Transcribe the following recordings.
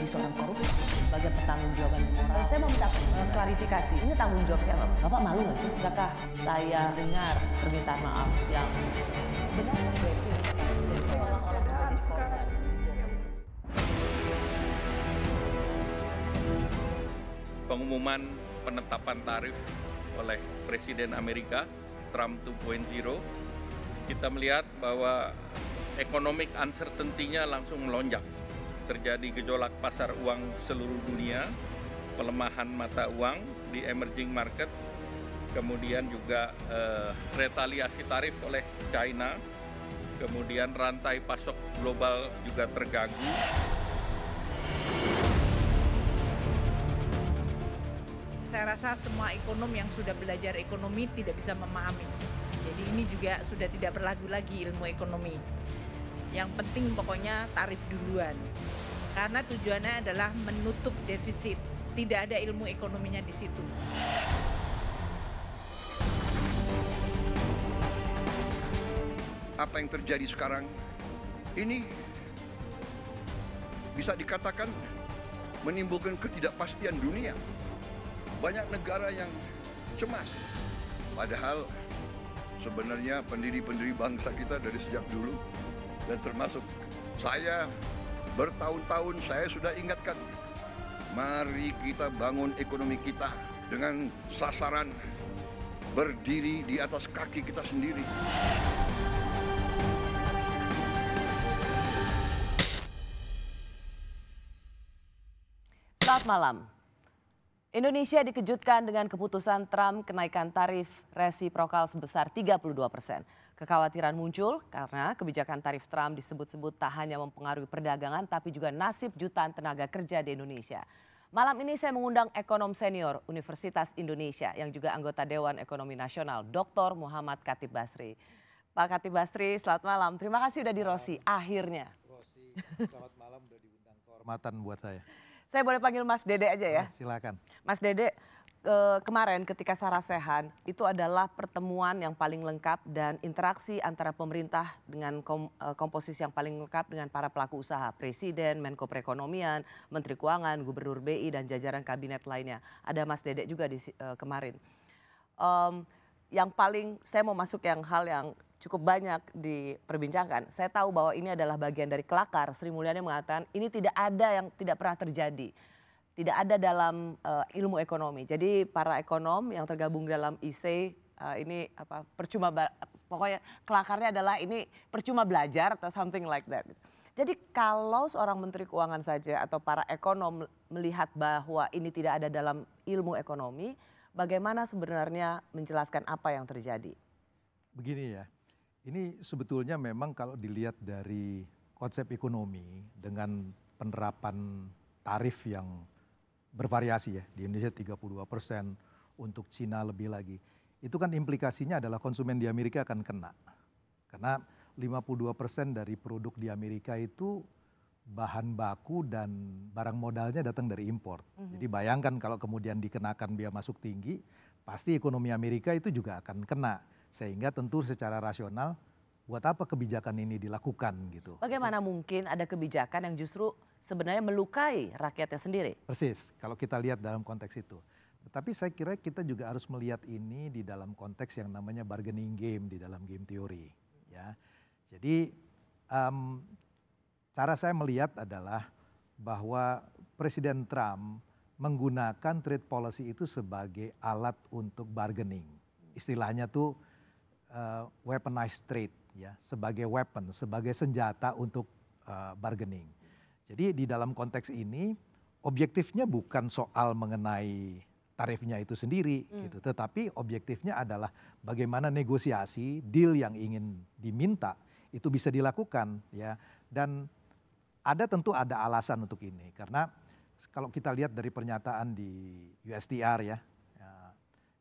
seorang koruptor sebagai pertanggungjawaban moral. Saya mau minta klarifikasi, ini tanggung jawab siapa? Bapak malu nggak sih? Apakah saya dengar permintaan maaf yang benar berarti orang-orang menjadi korban? Pengumuman penetapan tarif oleh Presiden Amerika, Trump 2.0, kita melihat bahwa economic uncertainty-nya langsung melonjak. Terjadi gejolak pasar uang seluruh dunia, pelemahan mata uang di emerging market, kemudian juga retaliasi tarif oleh China, kemudian rantai pasok global juga terganggu. Saya rasa semua ekonom yang sudah belajar ekonomi tidak bisa memahami. Jadi ini juga sudah tidak berlaku lagi ilmu ekonomi. Yang penting pokoknya tarif duluan. Karena tujuannya adalah menutup defisit. Tidak ada ilmu ekonominya di situ. Apa yang terjadi sekarang ini bisa dikatakan menimbulkan ketidakpastian dunia. Banyak negara yang cemas. Padahal sebenarnya pendiri-pendiri bangsa kita dari sejak dulu, dan termasuk saya bertahun-tahun saya sudah ingatkan, mari kita bangun ekonomi kita dengan sasaran berdiri di atas kaki kita sendiri. Selamat malam. Indonesia dikejutkan dengan keputusan Trump kenaikan tarif resiprokal sebesar 32%. Kekhawatiran muncul karena kebijakan tarif Trump disebut-sebut tak hanya mempengaruhi perdagangan tapi juga nasib jutaan tenaga kerja di Indonesia. Malam ini saya mengundang ekonom senior Universitas Indonesia yang juga anggota Dewan Ekonomi Nasional, Dr. Muhammad Khatib Basri. Pak Khatib Basri, selamat malam. Terima kasih sudah di Rosi, akhirnya. Rosi, selamat malam, udah diundang, kehormatan buat saya. Saya boleh panggil Mas Dede aja ya? Silakan. Mas Dede, kemarin ketika Sarasehan itu adalah pertemuan yang paling lengkap dan interaksi antara pemerintah dengan komposisi yang paling lengkap dengan para pelaku usaha. Presiden, Menko Perekonomian, Menteri Keuangan, Gubernur BI dan jajaran kabinet lainnya. Ada Mas Dede juga kemarin. Yang paling, saya mau masuk hal yang cukup banyak diperbincangkan. Saya tahu bahwa ini adalah bagian dari kelakar. Sri Mulyani mengatakan ini tidak ada yang tidak pernah terjadi. Tidak ada dalam ilmu ekonomi. Jadi para ekonom yang tergabung dalam IC ini pokoknya kelakarnya adalah ini percuma belajar atau something like that. Jadi kalau seorang Menteri Keuangan saja atau para ekonom melihat bahwa ini tidak ada dalam ilmu ekonomi, bagaimana sebenarnya menjelaskan apa yang terjadi? Begini ya, ini sebetulnya memang kalau dilihat dari konsep ekonomi dengan penerapan tarif yang bervariasi ya, di Indonesia 32%, untuk Cina lebih lagi. Itu kan implikasinya adalah konsumen di Amerika akan kena. Karena 52% dari produk di Amerika itu bahan baku dan barang modalnya datang dari impor. Jadi bayangkan kalau kemudian dikenakan biaya masuk tinggi, pasti ekonomi Amerika itu juga akan kena. Sehingga tentu secara rasional, buat apa kebijakan ini dilakukan gitu. Bagaimana mungkin ada kebijakan yang justru sebenarnya melukai rakyatnya sendiri? Persis, kalau kita lihat dalam konteks itu. Tetapi saya kira kita juga harus melihat ini di dalam konteks yang namanya bargaining game di dalam game teori. Ya. Jadi cara saya melihat adalah bahwa Presiden Trump menggunakan trade policy itu sebagai alat untuk bargaining. Istilahnya tuh weaponized trade, ya, sebagai weapon, sebagai senjata untuk bargaining. Jadi di dalam konteks ini objektifnya bukan soal mengenai tarifnya itu sendiri, gitu, tetapi objektifnya adalah bagaimana negosiasi deal yang ingin diminta itu bisa dilakukan, ya. Dan tentu ada alasan untuk ini, karena kalau kita lihat dari pernyataan di USTR ya,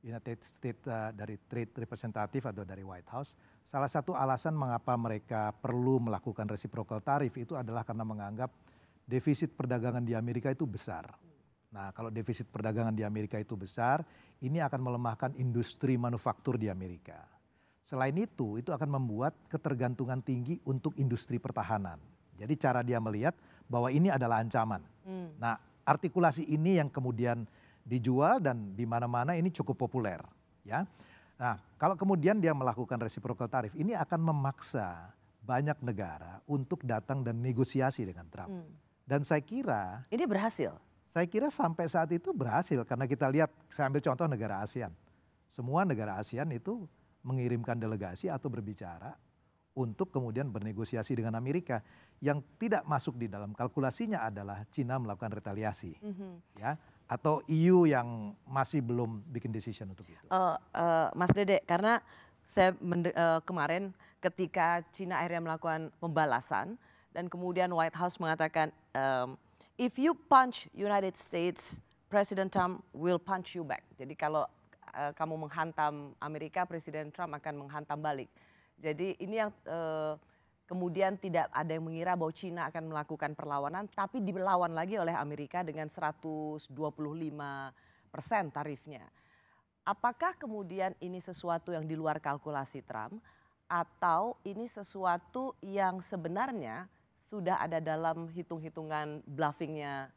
United States dari Trade Representative atau dari White House, salah satu alasan mengapa mereka perlu melakukan reciprocal tarif itu adalah karena menganggap defisit perdagangan di Amerika itu besar. Nah, kalau defisit perdagangan di Amerika itu besar, ini akan melemahkan industri manufaktur di Amerika. Selain itu akan membuat ketergantungan tinggi untuk industri pertahanan. Jadi cara dia melihat bahwa ini adalah ancaman. Nah, artikulasi ini yang kemudian dijual dan di mana-mana ini cukup populer, ya. Nah, kalau kemudian dia melakukan reciprocal tarif, ini akan memaksa banyak negara untuk datang dan negosiasi dengan Trump. Dan saya kira Ini berhasil. sampai saat itu berhasil karena kita lihat, saya ambil contoh negara ASEAN. Semua negara ASEAN itu mengirimkan delegasi atau berbicara untuk kemudian bernegosiasi dengan Amerika. Yang tidak masuk di dalam kalkulasinya adalah Cina melakukan retaliasi, ya, atau EU yang masih belum bikin decision untuk itu. Mas Dede, karena saya kemarin ketika Cina akhirnya melakukan pembalasan dan kemudian White House mengatakan if you punch United States, President Trump will punch you back. Jadi kalau kamu menghantam Amerika, Presiden Trump akan menghantam balik. Jadi ini yang kemudian tidak ada yang mengira bahwa Cina akan melakukan perlawanan, tapi dilawan lagi oleh Amerika dengan 125% tarifnya. Apakah kemudian ini sesuatu yang di luar kalkulasi Trump atau ini sesuatu yang sebenarnya sudah ada dalam hitung-hitungan bluffingnya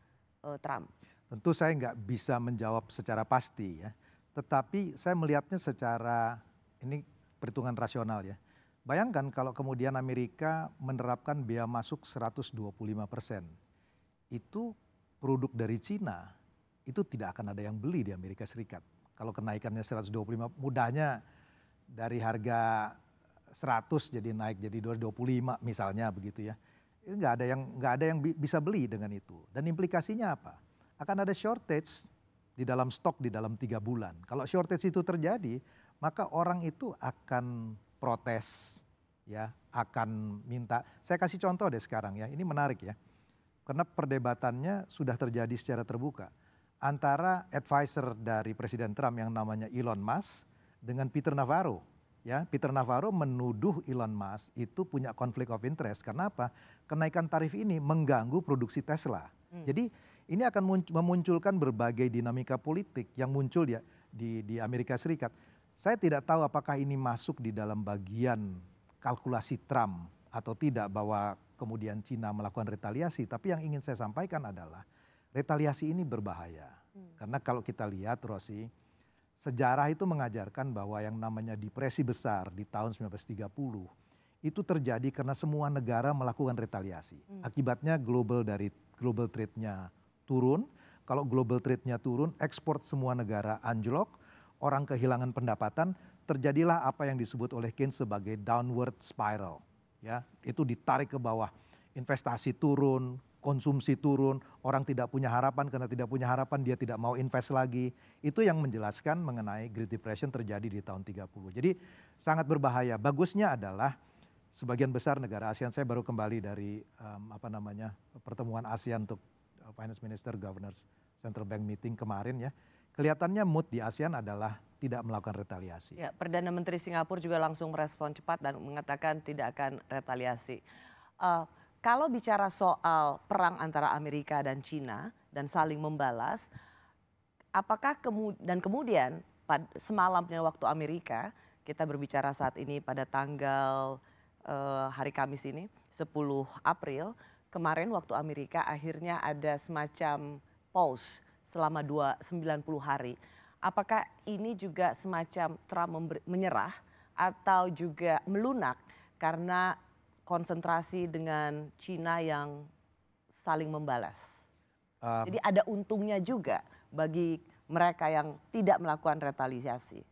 Trump? Tentu saya nggak bisa menjawab secara pasti ya, tetapi saya melihatnya secara ini perhitungan rasional ya. Bayangkan kalau kemudian Amerika menerapkan biaya masuk 125%, itu produk dari Cina itu tidak akan ada yang beli di Amerika Serikat. Kalau kenaikannya 125, mudahnya dari harga 100 jadi naik jadi 225 misalnya begitu ya. Itu nggak ada yang bisa beli dengan itu. Dan implikasinya apa? Akan ada shortage di dalam stok di dalam 3 bulan. Kalau shortage itu terjadi, maka orang itu akan protes, ya, akan minta. Saya kasih contoh deh sekarang ya, ini menarik ya. Karena perdebatannya sudah terjadi secara terbuka antara advisor dari Presiden Trump yang namanya Elon Musk dengan Peter Navarro. Ya, Peter Navarro menuduh Elon Musk itu punya konflik of interest. Karena apa? Kenaikan tarif ini mengganggu produksi Tesla. Jadi ini akan memunculkan berbagai dinamika politik yang muncul di Amerika Serikat. Saya tidak tahu apakah ini masuk di dalam bagian kalkulasi Trump atau tidak bahwa kemudian Cina melakukan retaliasi. Tapi yang ingin saya sampaikan adalah retaliasi ini berbahaya. Karena kalau kita lihat Rosi, sejarah itu mengajarkan bahwa yang namanya depresi besar di tahun 1930 itu terjadi karena semua negara melakukan retaliasi. Akibatnya global trade-nya turun. Kalau global trade-nya turun, ekspor semua negara anjlok, orang kehilangan pendapatan, terjadilah apa yang disebut oleh Keynes sebagai downward spiral. Ya, itu ditarik ke bawah, investasi turun, konsumsi turun, orang tidak punya harapan, karena tidak punya harapan dia tidak mau invest lagi. Itu yang menjelaskan mengenai Great Depression terjadi di tahun 30. Jadi sangat berbahaya. Bagusnya adalah sebagian besar negara ASEAN, saya baru kembali dari pertemuan ASEAN untuk Finance Minister Governors Central Bank Meeting kemarin ya. Kelihatannya mood di ASEAN adalah tidak melakukan retaliasi. Ya, Perdana Menteri Singapura juga langsung merespon cepat dan mengatakan tidak akan retaliasi. Kalau bicara soal perang antara Amerika dan Cina dan saling membalas, apakah kemudian semalamnya waktu Amerika, kita berbicara saat ini pada tanggal hari Kamis ini 10 April, kemarin waktu Amerika akhirnya ada semacam pause selama 90 hari. Apakah ini juga semacam Trump menyerah atau juga melunak karena konsentrasi dengan Cina yang saling membalas? Jadi ada untungnya juga bagi mereka yang tidak melakukan retaliasi.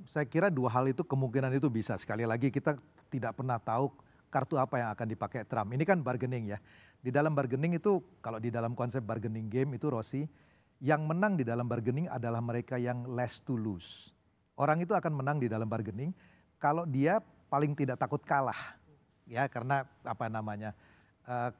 Saya kira dua hal itu kemungkinan itu bisa. Sekali lagi kita tidak pernah tahu kartu apa yang akan dipakai Trump. Ini kan bargaining ya. Di dalam bargaining itu, kalau di dalam konsep bargaining game itu Rosi, yang menang di dalam bargaining adalah mereka yang less to lose. Orang itu akan menang di dalam bargaining kalau dia paling tidak takut kalah. Ya, karena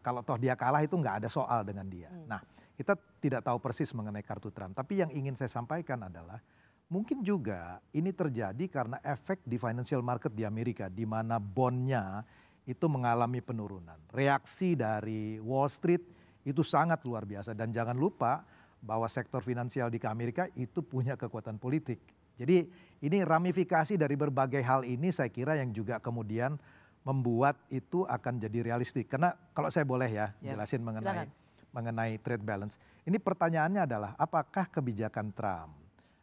kalau toh dia kalah itu nggak ada soal dengan dia. Nah, kita tidak tahu persis mengenai kartu Trump. Tapi yang ingin saya sampaikan adalah mungkin juga ini terjadi karena efek di financial market di Amerika, di mana bondnya itu mengalami penurunan. Reaksi dari Wall Street itu sangat luar biasa. Dan jangan lupa bahwa sektor finansial di Amerika itu punya kekuatan politik. Jadi ini ramifikasi dari berbagai hal ini saya kira yang juga kemudian membuat itu akan jadi realistik. Karena kalau saya boleh ya jelasin silakan. mengenai trade balance. Ini pertanyaannya adalah apakah kebijakan Trump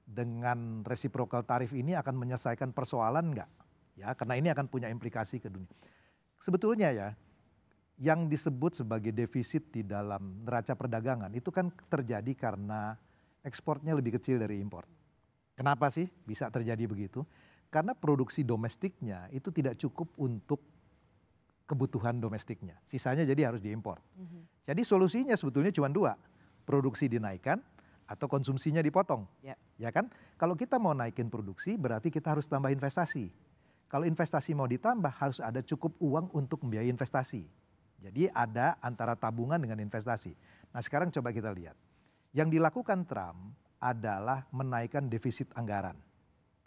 dengan reciprocal tarif ini akan menyelesaikan persoalan enggak? Ya, karena ini akan punya implikasi ke dunia. Sebetulnya ya, yang disebut sebagai defisit di dalam neraca perdagangan itu kan terjadi karena ekspornya lebih kecil dari impor. Kenapa sih bisa terjadi begitu? Karena produksi domestiknya itu tidak cukup untuk kebutuhan domestiknya. Sisanya jadi harus diimpor. Jadi solusinya sebetulnya cuma dua. Produksi dinaikkan atau konsumsinya dipotong. Ya kan? Kalau kita mau naikin produksi berarti kita harus tambah investasi. Kalau investasi mau ditambah harus ada cukup uang untuk membiayai investasi. Jadi ada antara tabungan dengan investasi. Nah sekarang coba kita lihat. Yang dilakukan Trump adalah menaikkan defisit anggaran.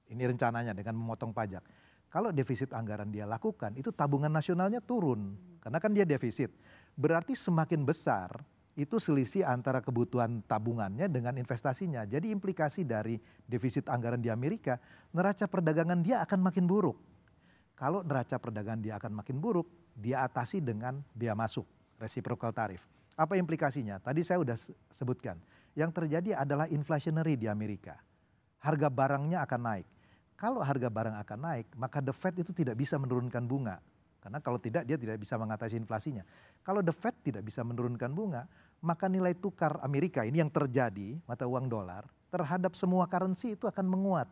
Ini rencananya dengan memotong pajak. Kalau defisit anggaran dia lakukan itu tabungan nasionalnya turun. Karena kan dia defisit. Berarti semakin besar itu selisih antara kebutuhan tabungannya dengan investasinya. Jadi implikasi dari defisit anggaran di Amerika, neraca perdagangan dia akan makin buruk. Kalau neraca perdagangan dia akan makin buruk, dia atasi dengan biaya masuk, reciprocal tarif. Apa implikasinya? Tadi saya sudah sebutkan. Yang terjadi adalah inflationary di Amerika. Harga barangnya akan naik. Kalau harga barang akan naik, maka the Fed itu tidak bisa menurunkan bunga. Karena kalau tidak, dia tidak bisa mengatasi inflasinya. Kalau the Fed tidak bisa menurunkan bunga, maka nilai tukar Amerika ini yang terjadi, mata uang dolar, terhadap semua currency itu akan menguat.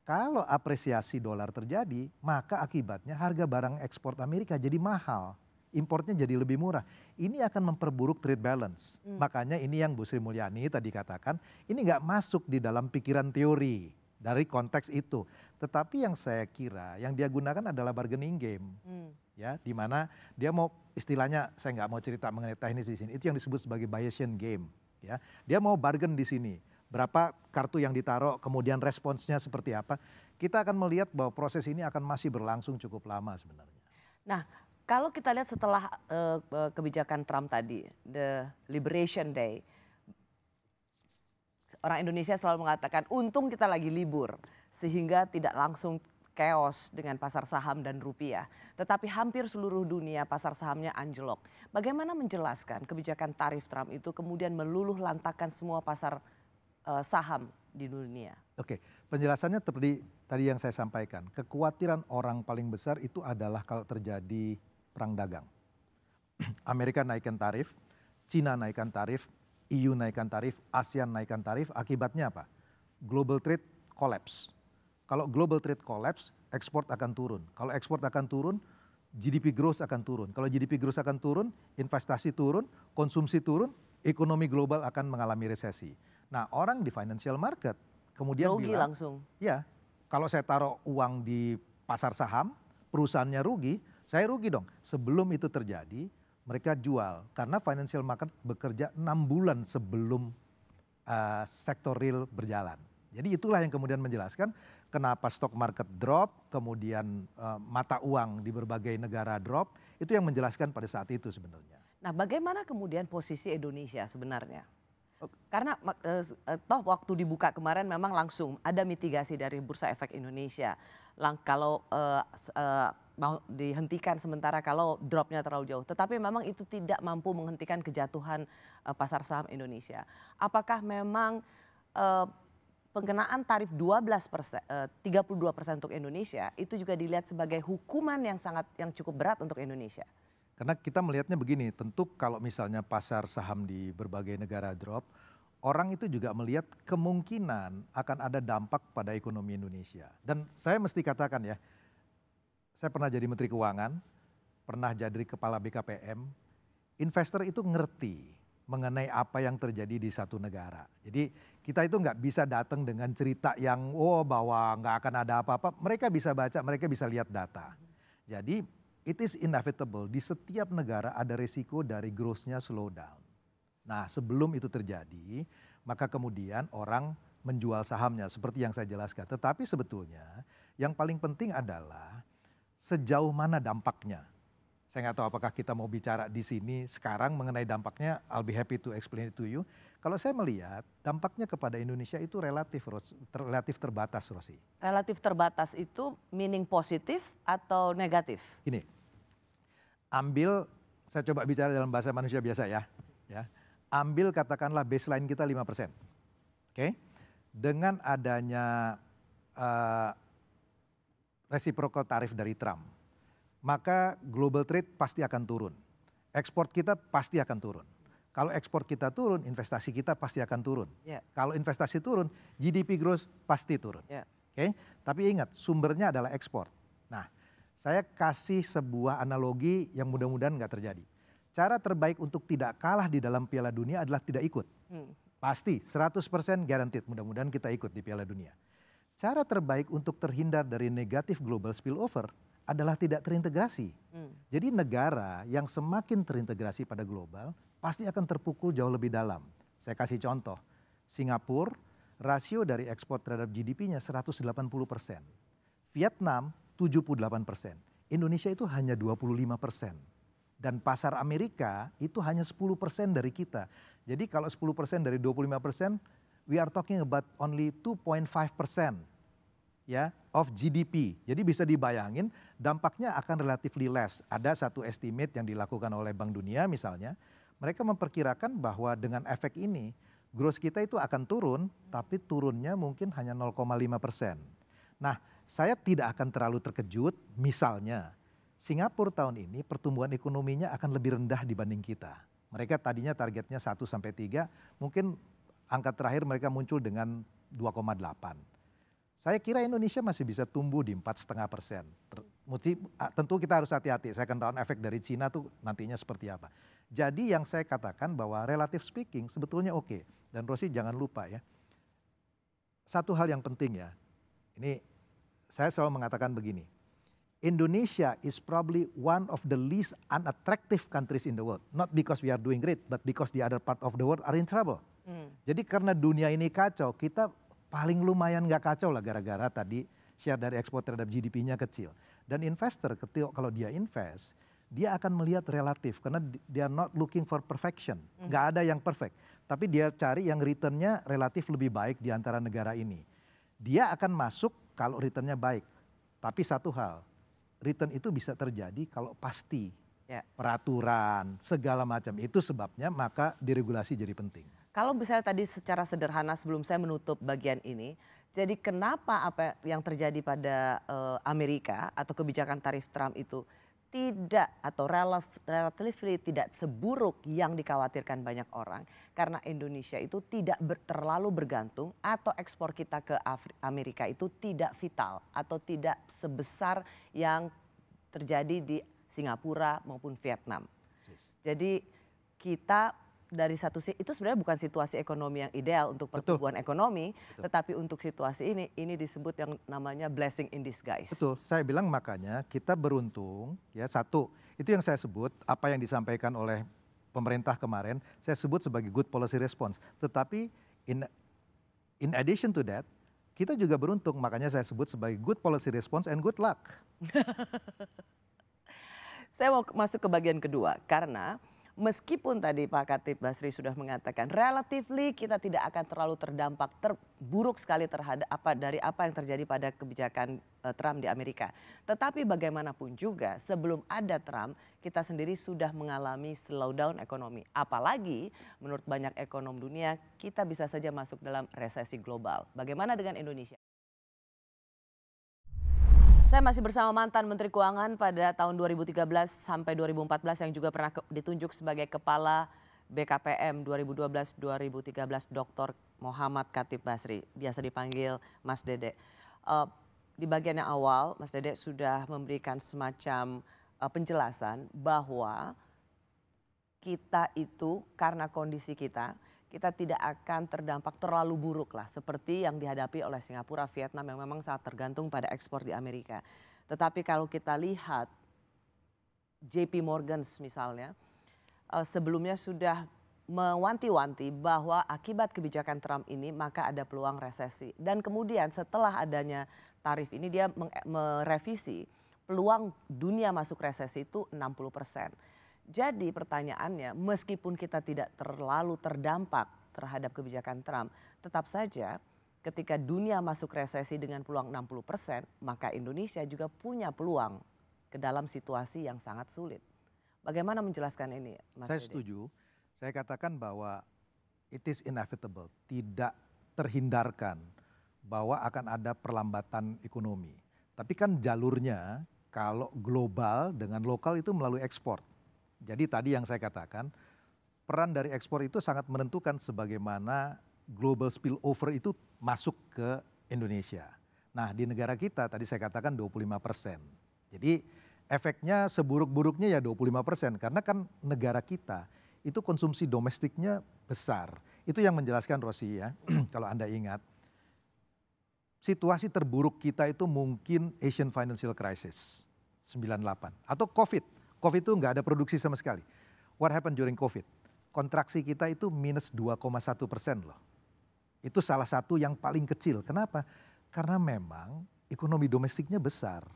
Kalau apresiasi dolar terjadi, maka akibatnya harga barang ekspor Amerika jadi mahal. Importnya jadi lebih murah. Ini akan memperburuk trade balance. Makanya ini yang Bu Sri Mulyani tadi katakan, ini nggak masuk di dalam pikiran teori dari konteks itu. Tetapi yang saya kira yang dia gunakan adalah bargaining game. Ya, di mana dia mau istilahnya, saya nggak mau cerita mengenai teknis di sini, itu yang disebut sebagai Bayesian game. Ya, dia mau bargain di sini. Berapa kartu yang ditaruh, kemudian responsnya seperti apa. Kita akan melihat bahwa proses ini akan masih berlangsung cukup lama sebenarnya. Nah, kalau kita lihat setelah kebijakan Trump tadi, the Liberation Day, orang Indonesia selalu mengatakan untung kita lagi libur sehingga tidak langsung chaos dengan pasar saham dan rupiah. Tetapi hampir seluruh dunia pasar sahamnya anjlok. Bagaimana menjelaskan kebijakan tarif Trump itu kemudian meluluh lantakan semua pasar saham di dunia? Oke, penjelasannya seperti tadi yang saya sampaikan. Kekhawatiran orang paling besar itu adalah kalau terjadi perang dagang. Amerika naikkan tarif, Cina naikkan tarif, EU naikkan tarif, ASEAN naikkan tarif. Akibatnya apa? Global trade collapse. Kalau global trade collapse, ekspor akan turun. Kalau ekspor akan turun, GDP growth akan turun. Kalau GDP growth akan turun, investasi turun, konsumsi turun, ekonomi global akan mengalami resesi. Nah, orang di financial market kemudian rugi bilang, langsung. Ya, kalau saya taruh uang di pasar saham, perusahaannya rugi, saya rugi dong. Sebelum itu terjadi, mereka jual karena financial market bekerja 6 bulan sebelum sektor real berjalan. Jadi itulah yang kemudian menjelaskan kenapa stock market drop, kemudian mata uang di berbagai negara drop, itu yang menjelaskan pada saat itu sebenarnya. Nah, bagaimana kemudian posisi Indonesia sebenarnya? Karena toh waktu dibuka kemarin memang langsung ada mitigasi dari Bursa Efek Indonesia. Kalau mau dihentikan sementara kalau dropnya terlalu jauh. Tetapi memang itu tidak mampu menghentikan kejatuhan pasar saham Indonesia. Apakah memang pengenaan tarif 32% untuk Indonesia itu juga dilihat sebagai hukuman yang cukup berat untuk Indonesia? Karena kita melihatnya begini, tentu kalau misalnya pasar saham di berbagai negara drop, orang itu juga melihat kemungkinan akan ada dampak pada ekonomi Indonesia. Dan saya mesti katakan ya, saya pernah jadi Menteri Keuangan, pernah jadi Kepala BKPM, investor itu ngerti mengenai apa yang terjadi di satu negara. Jadi kita itu nggak bisa datang dengan cerita yang bahwa nggak akan ada apa-apa. Mereka bisa baca, mereka bisa lihat data. Jadi it is inevitable, di setiap negara ada risiko dari growth-nya slow down. Nah, sebelum itu terjadi, maka kemudian orang menjual sahamnya seperti yang saya jelaskan. Tetapi sebetulnya yang paling penting adalah sejauh mana dampaknya. Saya nggak tahu apakah kita mau bicara di sini sekarang mengenai dampaknya, I'll be happy to explain it to you. Kalau saya melihat dampaknya kepada Indonesia itu relatif terbatas, Rosi. Relatif terbatas itu meaning positif atau negatif? Ini, Ambil, saya coba bicara dalam bahasa manusia biasa ya. Ambil katakanlah baseline kita 5%. Oke? Dengan adanya reciprocal tarif dari Trump, maka global trade pasti akan turun. Ekspor kita pasti akan turun. Kalau ekspor kita turun, investasi kita pasti akan turun. Kalau investasi turun, GDP growth pasti turun. Oke? Tapi ingat, sumbernya adalah ekspor. Nah, saya kasih sebuah analogi yang mudah-mudahan nggak terjadi. Cara terbaik untuk tidak kalah di dalam Piala Dunia adalah tidak ikut. Pasti, 100% guaranteed, mudah-mudahan kita ikut di Piala Dunia. Cara terbaik untuk terhindar dari negatif global spillover adalah tidak terintegrasi. Jadi negara yang semakin terintegrasi pada global pasti akan terpukul jauh lebih dalam. Saya kasih contoh, Singapura rasio dari ekspor terhadap GDP-nya 180%. Vietnam 78%. Indonesia itu hanya 25%. Dan pasar Amerika itu hanya 10% dari kita. Jadi kalau 10% dari 25%, we are talking about only 2.5% ya of GDP. Jadi bisa dibayangin dampaknya akan relatively less. Ada satu estimate yang dilakukan oleh Bank Dunia misalnya, mereka memperkirakan bahwa dengan efek ini growth kita itu akan turun, tapi turunnya mungkin hanya 0,5%. Nah, saya tidak akan terlalu terkejut misalnya Singapura tahun ini pertumbuhan ekonominya akan lebih rendah dibanding kita. Mereka tadinya targetnya 1-3, mungkin angka terakhir mereka muncul dengan 2,8. Saya kira Indonesia masih bisa tumbuh di 4,5%. Tentu kita harus hati-hati, second round effect dari Cina tuh nantinya seperti apa. Jadi yang saya katakan bahwa relative speaking sebetulnya oke. Dan Rosi jangan lupa ya, satu hal yang penting ya, ini saya selalu mengatakan begini, Indonesia is probably one of the least unattractive countries in the world. Not because we are doing great, but because the other part of the world are in trouble. Jadi karena dunia ini kacau, kita paling lumayan gak kacau lah gara-gara tadi share dari ekspor terhadap GDP-nya kecil. Dan investor kalau dia invest, dia akan melihat relatif karena they are not looking for perfection. Gak ada yang perfect, tapi dia cari yang returnnya relatif lebih baik di antara negara ini. Dia akan masuk kalau returnnya baik. Tapi satu hal, return itu bisa terjadi kalau pasti. Peraturan, segala macam. Itu sebabnya maka diregulasi jadi penting. Kalau misalnya tadi secara sederhana sebelum saya menutup bagian ini, jadi kenapa apa yang terjadi pada Amerika atau kebijakan tarif Trump itu tidak atau relatively tidak seburuk yang dikhawatirkan banyak orang? Karena Indonesia itu tidak terlalu bergantung atau ekspor kita ke Amerika itu tidak vital atau tidak sebesar yang terjadi di Singapura maupun Vietnam. Jadi kita dari satu itu sebenarnya bukan situasi ekonomi yang ideal untuk pertumbuhan ekonomi, tetapi untuk situasi ini disebut yang namanya blessing in disguise. Betul, saya bilang makanya kita beruntung ya, satu, itu yang saya sebut apa yang disampaikan oleh pemerintah kemarin, saya sebut sebagai good policy response. Tetapi in addition to that, kita juga beruntung, makanya saya sebut sebagai good policy response and good luck. Saya mau masuk ke bagian kedua karena meskipun tadi Pak Khatib Basri sudah mengatakan relatively kita tidak akan terlalu terdampak terburuk sekali terhadap dari apa yang terjadi pada kebijakan Trump di Amerika. Tetapi bagaimanapun juga sebelum ada Trump kita sendiri sudah mengalami slowdown ekonomi. Apalagi menurut banyak ekonom dunia kita bisa saja masuk dalam resesi global. Bagaimana dengan Indonesia? Saya masih bersama mantan Menteri Keuangan pada tahun 2013 sampai 2014 yang juga pernah ditunjuk sebagai Kepala BKPM 2012-2013 Dr. Muhammad Khatib Basri, biasa dipanggil Mas Dede. Di bagian yang awal Mas Dede sudah memberikan semacam penjelasan bahwa kita itu karena kondisi kita tidak akan terdampak terlalu buruk lah seperti yang dihadapi oleh Singapura, Vietnam yang memang sangat tergantung pada ekspor di Amerika. Tetapi kalau kita lihat JP Morgan misalnya sebelumnya sudah mewanti-wanti bahwa akibat kebijakan Trump ini maka ada peluang resesi. Dan kemudian setelah adanya tarif ini dia merevisi peluang dunia masuk resesi itu 60%. Jadi pertanyaannya, meskipun kita tidak terlalu terdampak terhadap kebijakan Trump, tetap saja ketika dunia masuk resesi dengan peluang 60%, maka Indonesia juga punya peluang ke dalam situasi yang sangat sulit. Bagaimana menjelaskan ini, Mas Saya Dede? setuju. Saya katakan bahwa it is inevitable, tidak terhindarkan bahwa akan ada perlambatan ekonomi. Tapi kan jalurnya kalau global dengan lokal itu melalui ekspor. Jadi tadi yang saya katakan, peran dari ekspor itu sangat menentukan sebagaimana global spillover itu masuk ke Indonesia. Nah, di negara kita tadi saya katakan 25%. Jadi efeknya seburuk-buruknya ya 25%, karena kan negara kita itu konsumsi domestiknya besar. Itu yang menjelaskan Rosi ya, kalau Anda ingat. Situasi terburuk kita itu mungkin Asian Financial Crisis 98 atau COVID. COVID itu nggak ada produksi sama sekali. What happened during COVID? Kontraksi kita itu minus 2,1% loh. Itu salah satu yang paling kecil. Kenapa? Karena memang ekonomi domestiknya besar.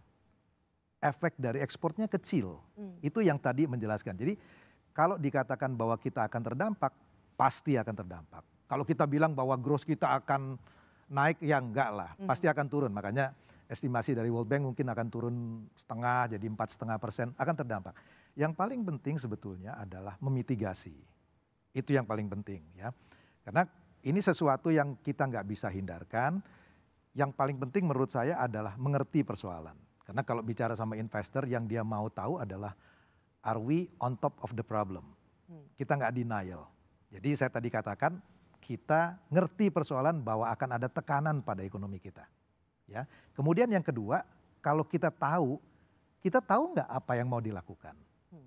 Efek dari ekspornya kecil. Itu yang tadi menjelaskan. Jadi kalau dikatakan bahwa kita akan terdampak, pasti akan terdampak. Kalau kita bilang bahwa growth kita akan naik, ya enggak lah, pasti akan turun. Makanya estimasi dari World Bank mungkin akan turun setengah, jadi 4,5% akan terdampak. Yang paling penting sebetulnya adalah memitigasi. Itu yang paling penting ya. Karena ini sesuatu yang kita nggak bisa hindarkan. Yang paling penting menurut saya adalah mengerti persoalan. Karena kalau bicara sama investor yang dia mau tahu adalah are we on top of the problem? Kita nggak denial. Jadi saya tadi katakan kita ngerti persoalan bahwa akan ada tekanan pada ekonomi kita. Ya. Kemudian yang kedua, kalau kita tahu nggak apa yang mau dilakukan.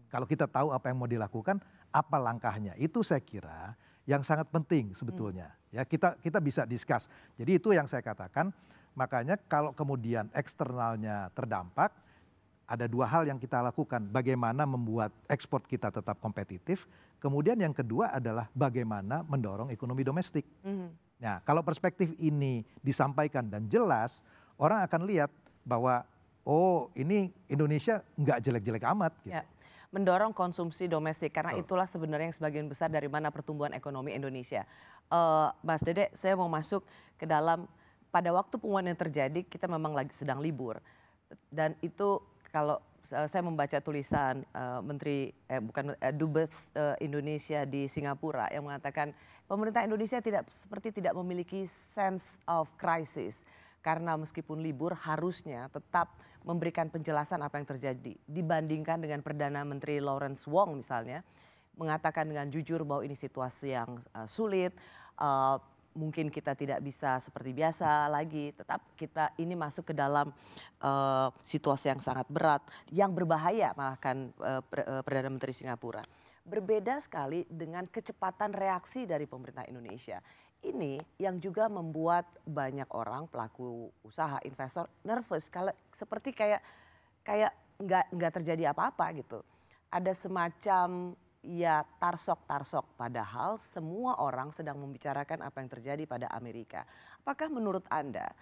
Kalau kita tahu apa yang mau dilakukan, apa langkahnya? Itu saya kira yang sangat penting sebetulnya. Ya, kita bisa discuss. Jadi itu yang saya katakan. Makanya kalau kemudian eksternalnya terdampak, ada dua hal yang kita lakukan. Bagaimana membuat ekspor kita tetap kompetitif. Kemudian yang kedua adalah bagaimana mendorong ekonomi domestik. Nah, kalau perspektif ini disampaikan dan jelas, orang akan lihat bahwa oh ini Indonesia nggak jelek-jelek amat. Gitu. Ya, mendorong konsumsi domestik karena itulah sebenarnya yang sebagian besar dari mana pertumbuhan ekonomi Indonesia. Mas Dede, saya mau masuk ke dalam pada waktu pengumuman yang terjadi kita memang lagi sedang libur dan itu kalau saya membaca tulisan Dubes Indonesia di Singapura yang mengatakan pemerintah Indonesia seperti tidak memiliki sense of crisis karena meskipun libur harusnya tetap memberikan penjelasan apa yang terjadi dibandingkan dengan Perdana Menteri Lawrence Wong misalnya mengatakan dengan jujur bahwa ini situasi yang sulit. Mungkin kita tidak bisa seperti biasa lagi, tetap kita ini masuk ke dalam situasi yang sangat berat, yang berbahaya malahkan Perdana Menteri Singapura. Berbeda sekali dengan kecepatan reaksi dari pemerintah Indonesia. Ini yang juga membuat banyak orang pelaku usaha, investor nervous, kalau seperti kayak nggak terjadi apa-apa gitu. Ada semacam ya tarsok-tarsok padahal semua orang sedang membicarakan apa yang terjadi pada Amerika. Apakah menurut Anda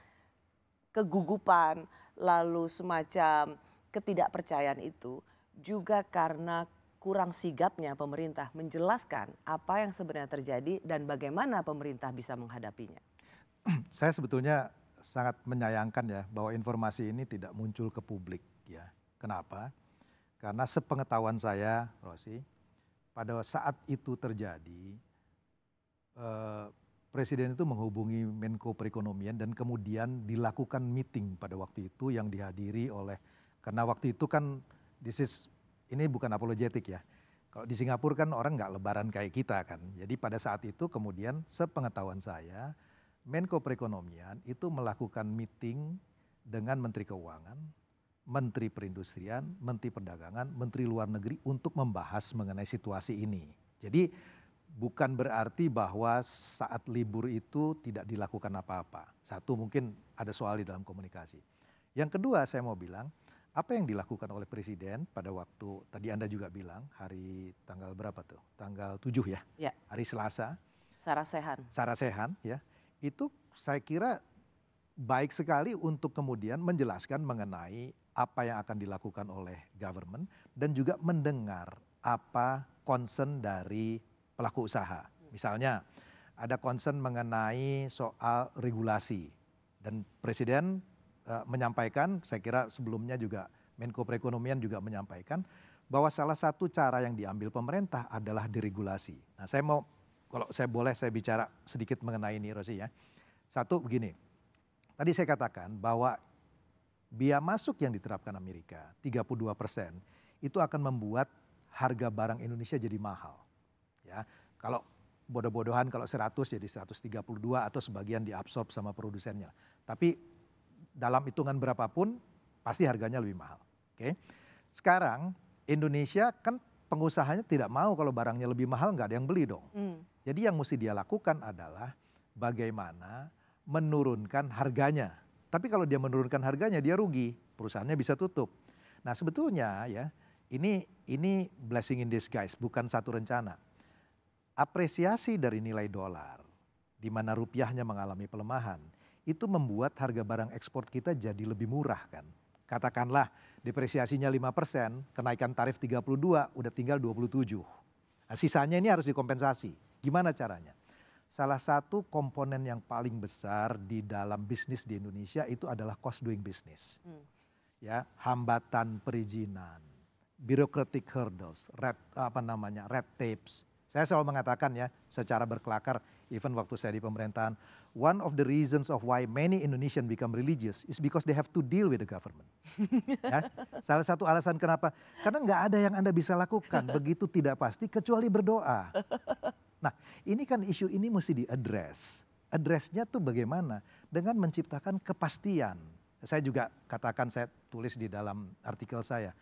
kegugupan lalu semacam ketidakpercayaan itu juga karena kurang sigapnya pemerintah menjelaskan apa yang sebenarnya terjadi dan bagaimana pemerintah bisa menghadapinya? Saya sebetulnya sangat menyayangkan ya bahwa informasi ini tidak muncul ke publik ya. Kenapa? Karena sepengetahuan saya, Rosi, pada saat itu terjadi, Presiden itu menghubungi Menko Perekonomian dan kemudian dilakukan meeting pada waktu itu yang dihadiri oleh, karena waktu itu kan ini bukan apologetik ya. Kalau di Singapura kan orang nggak lebaran kayak kita kan. Jadi pada saat itu kemudian sepengetahuan saya, Menko Perekonomian itu melakukan meeting dengan Menteri Keuangan, Menteri Perindustrian, Menteri Perdagangan, Menteri Luar Negeri untuk membahas mengenai situasi ini. Jadi bukan berarti bahwa saat libur itu tidak dilakukan apa-apa. Satu, mungkin ada soal di dalam komunikasi. Yang kedua saya mau bilang, apa yang dilakukan oleh Presiden pada waktu, tadi Anda juga bilang, hari tanggal berapa tuh? Tanggal 7 ya? Ya. Hari Selasa. Sarasehan ya. Itu saya kira baik sekali untuk kemudian menjelaskan mengenai apa yang akan dilakukan oleh government dan juga mendengar apa concern dari pelaku usaha. Misalnya ada concern mengenai soal regulasi dan Presiden menyampaikan, saya kira sebelumnya juga Menko Perekonomian juga menyampaikan bahwa salah satu cara yang diambil pemerintah adalah deregulasi. Nah, saya mau, kalau saya boleh saya bicara sedikit mengenai ini, Rosi ya. Satu begini, tadi saya katakan bahwa biaya masuk yang diterapkan Amerika 32% itu akan membuat harga barang Indonesia jadi mahal. Ya, kalau bodoh-bodohan kalau 100 jadi 132 atau sebagian diabsorb sama produsennya. Tapi dalam hitungan berapapun pasti harganya lebih mahal. Oke. Sekarang Indonesia kan pengusahanya tidak mau kalau barangnya lebih mahal, nggak ada yang beli dong. Jadi yang mesti dia lakukan adalah bagaimana menurunkan harganya. Tapi kalau dia menurunkan harganya dia rugi, perusahaannya bisa tutup. Nah sebetulnya ya ini blessing in disguise, bukan satu rencana. Apresiasi dari nilai dolar, di mana rupiahnya mengalami pelemahan, itu membuat harga barang ekspor kita jadi lebih murah kan. Katakanlah depresiasinya 5%, kenaikan tarif 32, udah tinggal 27. Nah, sisanya ini harus dikompensasi. Gimana caranya? Salah satu komponen yang paling besar di dalam bisnis di Indonesia itu adalah cost doing business. Ya, hambatan perizinan, bureaucratic hurdles, red tapes. Saya selalu mengatakan ya, secara berkelakar, even waktu saya di pemerintahan, one of the reasons of why many Indonesian become religious is because they have to deal with the government. Ya, salah satu alasan kenapa, karena nggak ada yang Anda bisa lakukan begitu tidak pasti kecuali berdoa. Nah ini kan isu ini mesti diadres. Addressnya tuh bagaimana? Dengan menciptakan kepastian. Saya juga katakan, saya tulis di dalam artikel saya.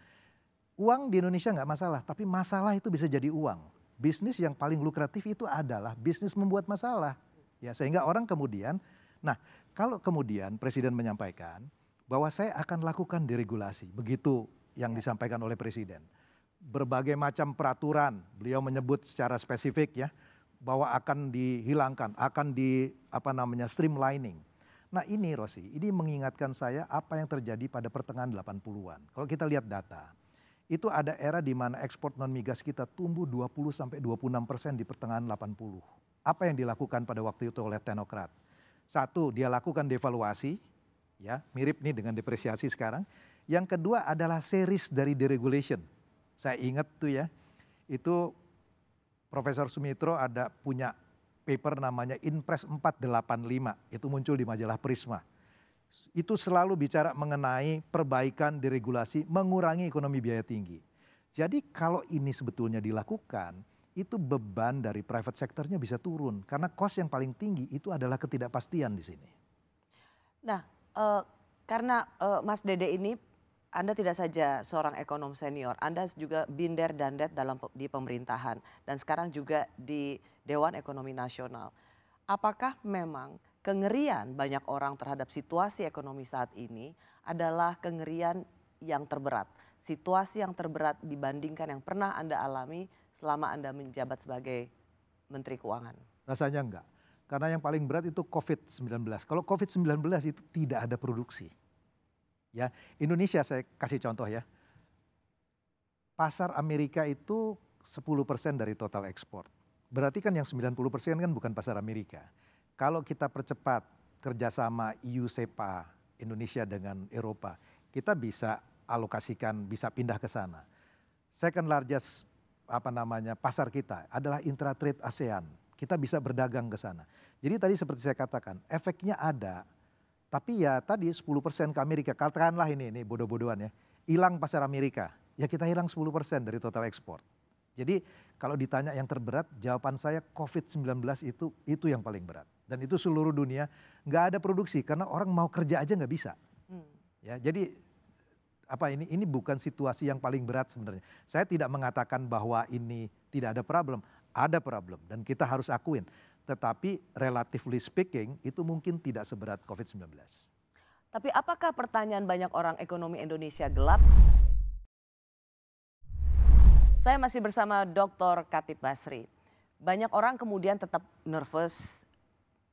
Uang di Indonesia nggak masalah, tapi masalah itu bisa jadi uang. Bisnis yang paling lukratif itu adalah bisnis membuat masalah. Ya, sehingga orang kemudian, nah kalau kemudian Presiden menyampaikan bahwa saya akan lakukan deregulasi. Begitu yang disampaikan oleh Presiden. Berbagai macam peraturan, beliau menyebut secara spesifik ya, bahwa akan dihilangkan, akan streamlining. Nah ini Rosi, ini mengingatkan saya apa yang terjadi pada pertengahan 80-an. Kalau kita lihat data, itu ada era di mana ekspor non migas kita tumbuh 20-26% di pertengahan 80. Apa yang dilakukan pada waktu itu oleh teknokrat? Satu, dia lakukan devaluasi, ya mirip nih dengan depresiasi sekarang. Yang kedua adalah series dari deregulation. Saya ingat tuh ya, itu Profesor Sumitro ada punya paper namanya Inpres 485, itu muncul di majalah Prisma. Itu selalu bicara mengenai perbaikan deregulasi, mengurangi ekonomi biaya tinggi. Jadi kalau ini sebetulnya dilakukan, itu beban dari private sectornya bisa turun. Karena cost yang paling tinggi itu adalah ketidakpastian di sini. Nah, karena Mas Dede ini, Anda tidak saja seorang ekonom senior, Anda juga binder dandet di pemerintahan dan sekarang juga di Dewan Ekonomi Nasional. Apakah memang kengerian banyak orang terhadap situasi ekonomi saat ini adalah kengerian yang terberat? Situasi yang terberat dibandingkan yang pernah Anda alami selama Anda menjabat sebagai Menteri Keuangan? Rasanya enggak, karena yang paling berat itu COVID-19. Kalau COVID-19 itu tidak ada produksi. Ya, Indonesia saya kasih contoh ya. Pasar Amerika itu 10% dari total ekspor. Berarti kan yang 90% kan bukan pasar Amerika. Kalau kita percepat kerjasama EU-SEPA Indonesia dengan Eropa, kita bisa alokasikan, bisa pindah ke sana. Second largest pasar kita adalah intra-trade ASEAN. Kita bisa berdagang ke sana. Jadi tadi seperti saya katakan, efeknya ada. Tapi ya tadi 10% ke Amerika, katakanlah ini bodoh-bodohan ya, hilang pasar Amerika, ya kita hilang 10% dari total ekspor. Jadi kalau ditanya yang terberat, jawaban saya COVID-19 itu yang paling berat. Dan itu seluruh dunia nggak ada produksi karena orang mau kerja aja nggak bisa. Ya, jadi ini bukan situasi yang paling berat sebenarnya. Saya tidak mengatakan bahwa ini tidak ada problem dan kita harus akuin. Tetapi relatively speaking itu mungkin tidak seberat COVID-19. Tapi apakah pertanyaan banyak orang ekonomi Indonesia gelap? Saya masih bersama Dr. Khatib Basri. Banyak orang kemudian tetap nervous,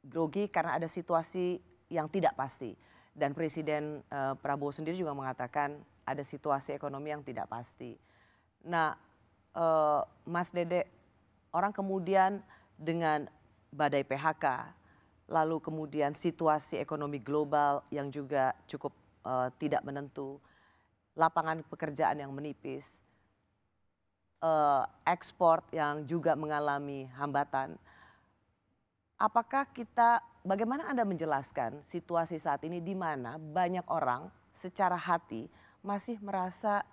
grogi karena ada situasi yang tidak pasti. Dan Presiden Prabowo sendiri juga mengatakan ada situasi ekonomi yang tidak pasti. Nah, Mas Dede, orang kemudian dengan badai PHK, lalu kemudian situasi ekonomi global yang juga cukup tidak menentu, lapangan pekerjaan yang menipis. ekspor yang juga mengalami hambatan. Apakah bagaimana Anda menjelaskan situasi saat ini di mana banyak orang secara hati masih merasa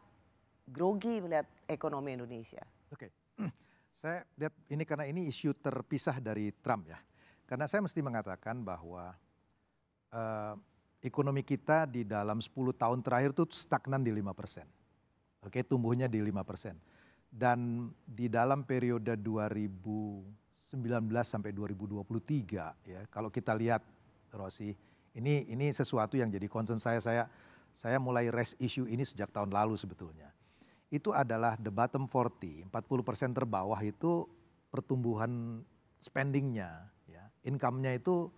grogi melihat ekonomi Indonesia? Oke, saya lihat ini karena ini isu terpisah dari Trump ya. Karena saya mesti mengatakan bahwa ekonomi kita di dalam 10 tahun terakhir itu stagnan di 5%. Oke, tumbuhnya di 5%. Dan di dalam periode 2019 sampai 2023 ya, kalau kita lihat Rosi, ini sesuatu yang jadi concern saya mulai raise issue ini sejak tahun lalu sebetulnya. Itu adalah the bottom 40% terbawah itu pertumbuhan spendingnya, ya, income-nya itu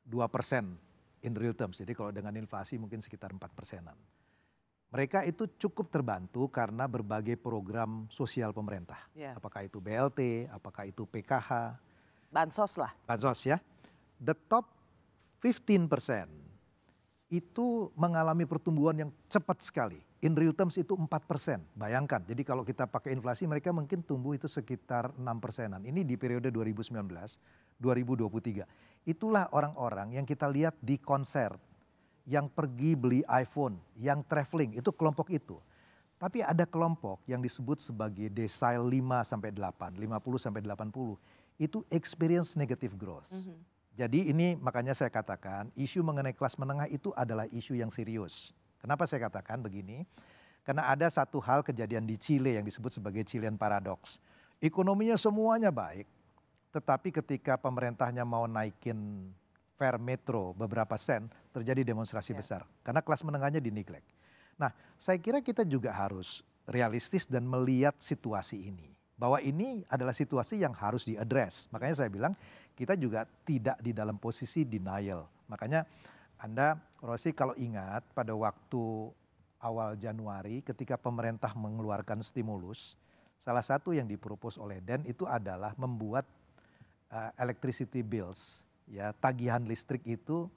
2% in real terms. Jadi kalau dengan inflasi mungkin sekitar 4%-an. Mereka itu cukup terbantu karena berbagai program sosial pemerintah. Yeah. Apakah itu BLT, apakah itu PKH. Bansos lah. Bansos ya. The top 15% itu mengalami pertumbuhan yang cepat sekali. In real terms itu 4%. Bayangkan, jadi kalau kita pakai inflasi mereka mungkin tumbuh itu sekitar 6%-an. Ini di periode 2019-2023. Itulah orang-orang yang kita lihat di konser, yang pergi beli iPhone, yang traveling, itu kelompok itu. Tapi ada kelompok yang disebut sebagai decile 5-8, 50-80, itu experience negative growth. Jadi ini makanya saya katakan isu mengenai kelas menengah itu adalah isu yang serius. Kenapa saya katakan begini? Karena ada satu hal kejadian di Chile yang disebut sebagai Chilean Paradox. Ekonominya semuanya baik, tetapi ketika pemerintahnya mau naikin fare metro beberapa sen, terjadi demonstrasi besar. Karena kelas menengahnya di-neglect. Nah, saya kira kita juga harus realistis dan melihat situasi ini. Bahwa ini adalah situasi yang harus diadres. Makanya saya bilang kita juga tidak di dalam posisi denial. Makanya Anda, Rosi, kalau ingat pada waktu awal Januari ketika pemerintah mengeluarkan stimulus, salah satu yang dipropos oleh DEN itu adalah membuat electricity bills, ya, tagihan listrik itu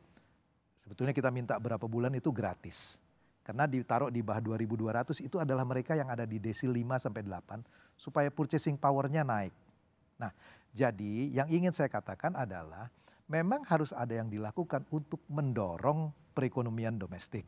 sebetulnya kita minta berapa bulan itu gratis. Karena ditaruh di bawah 2.200 itu adalah mereka yang ada di desil 5-8 supaya purchasing powernya naik. Nah, jadi yang ingin saya katakan adalah memang harus ada yang dilakukan untuk mendorong perekonomian domestik.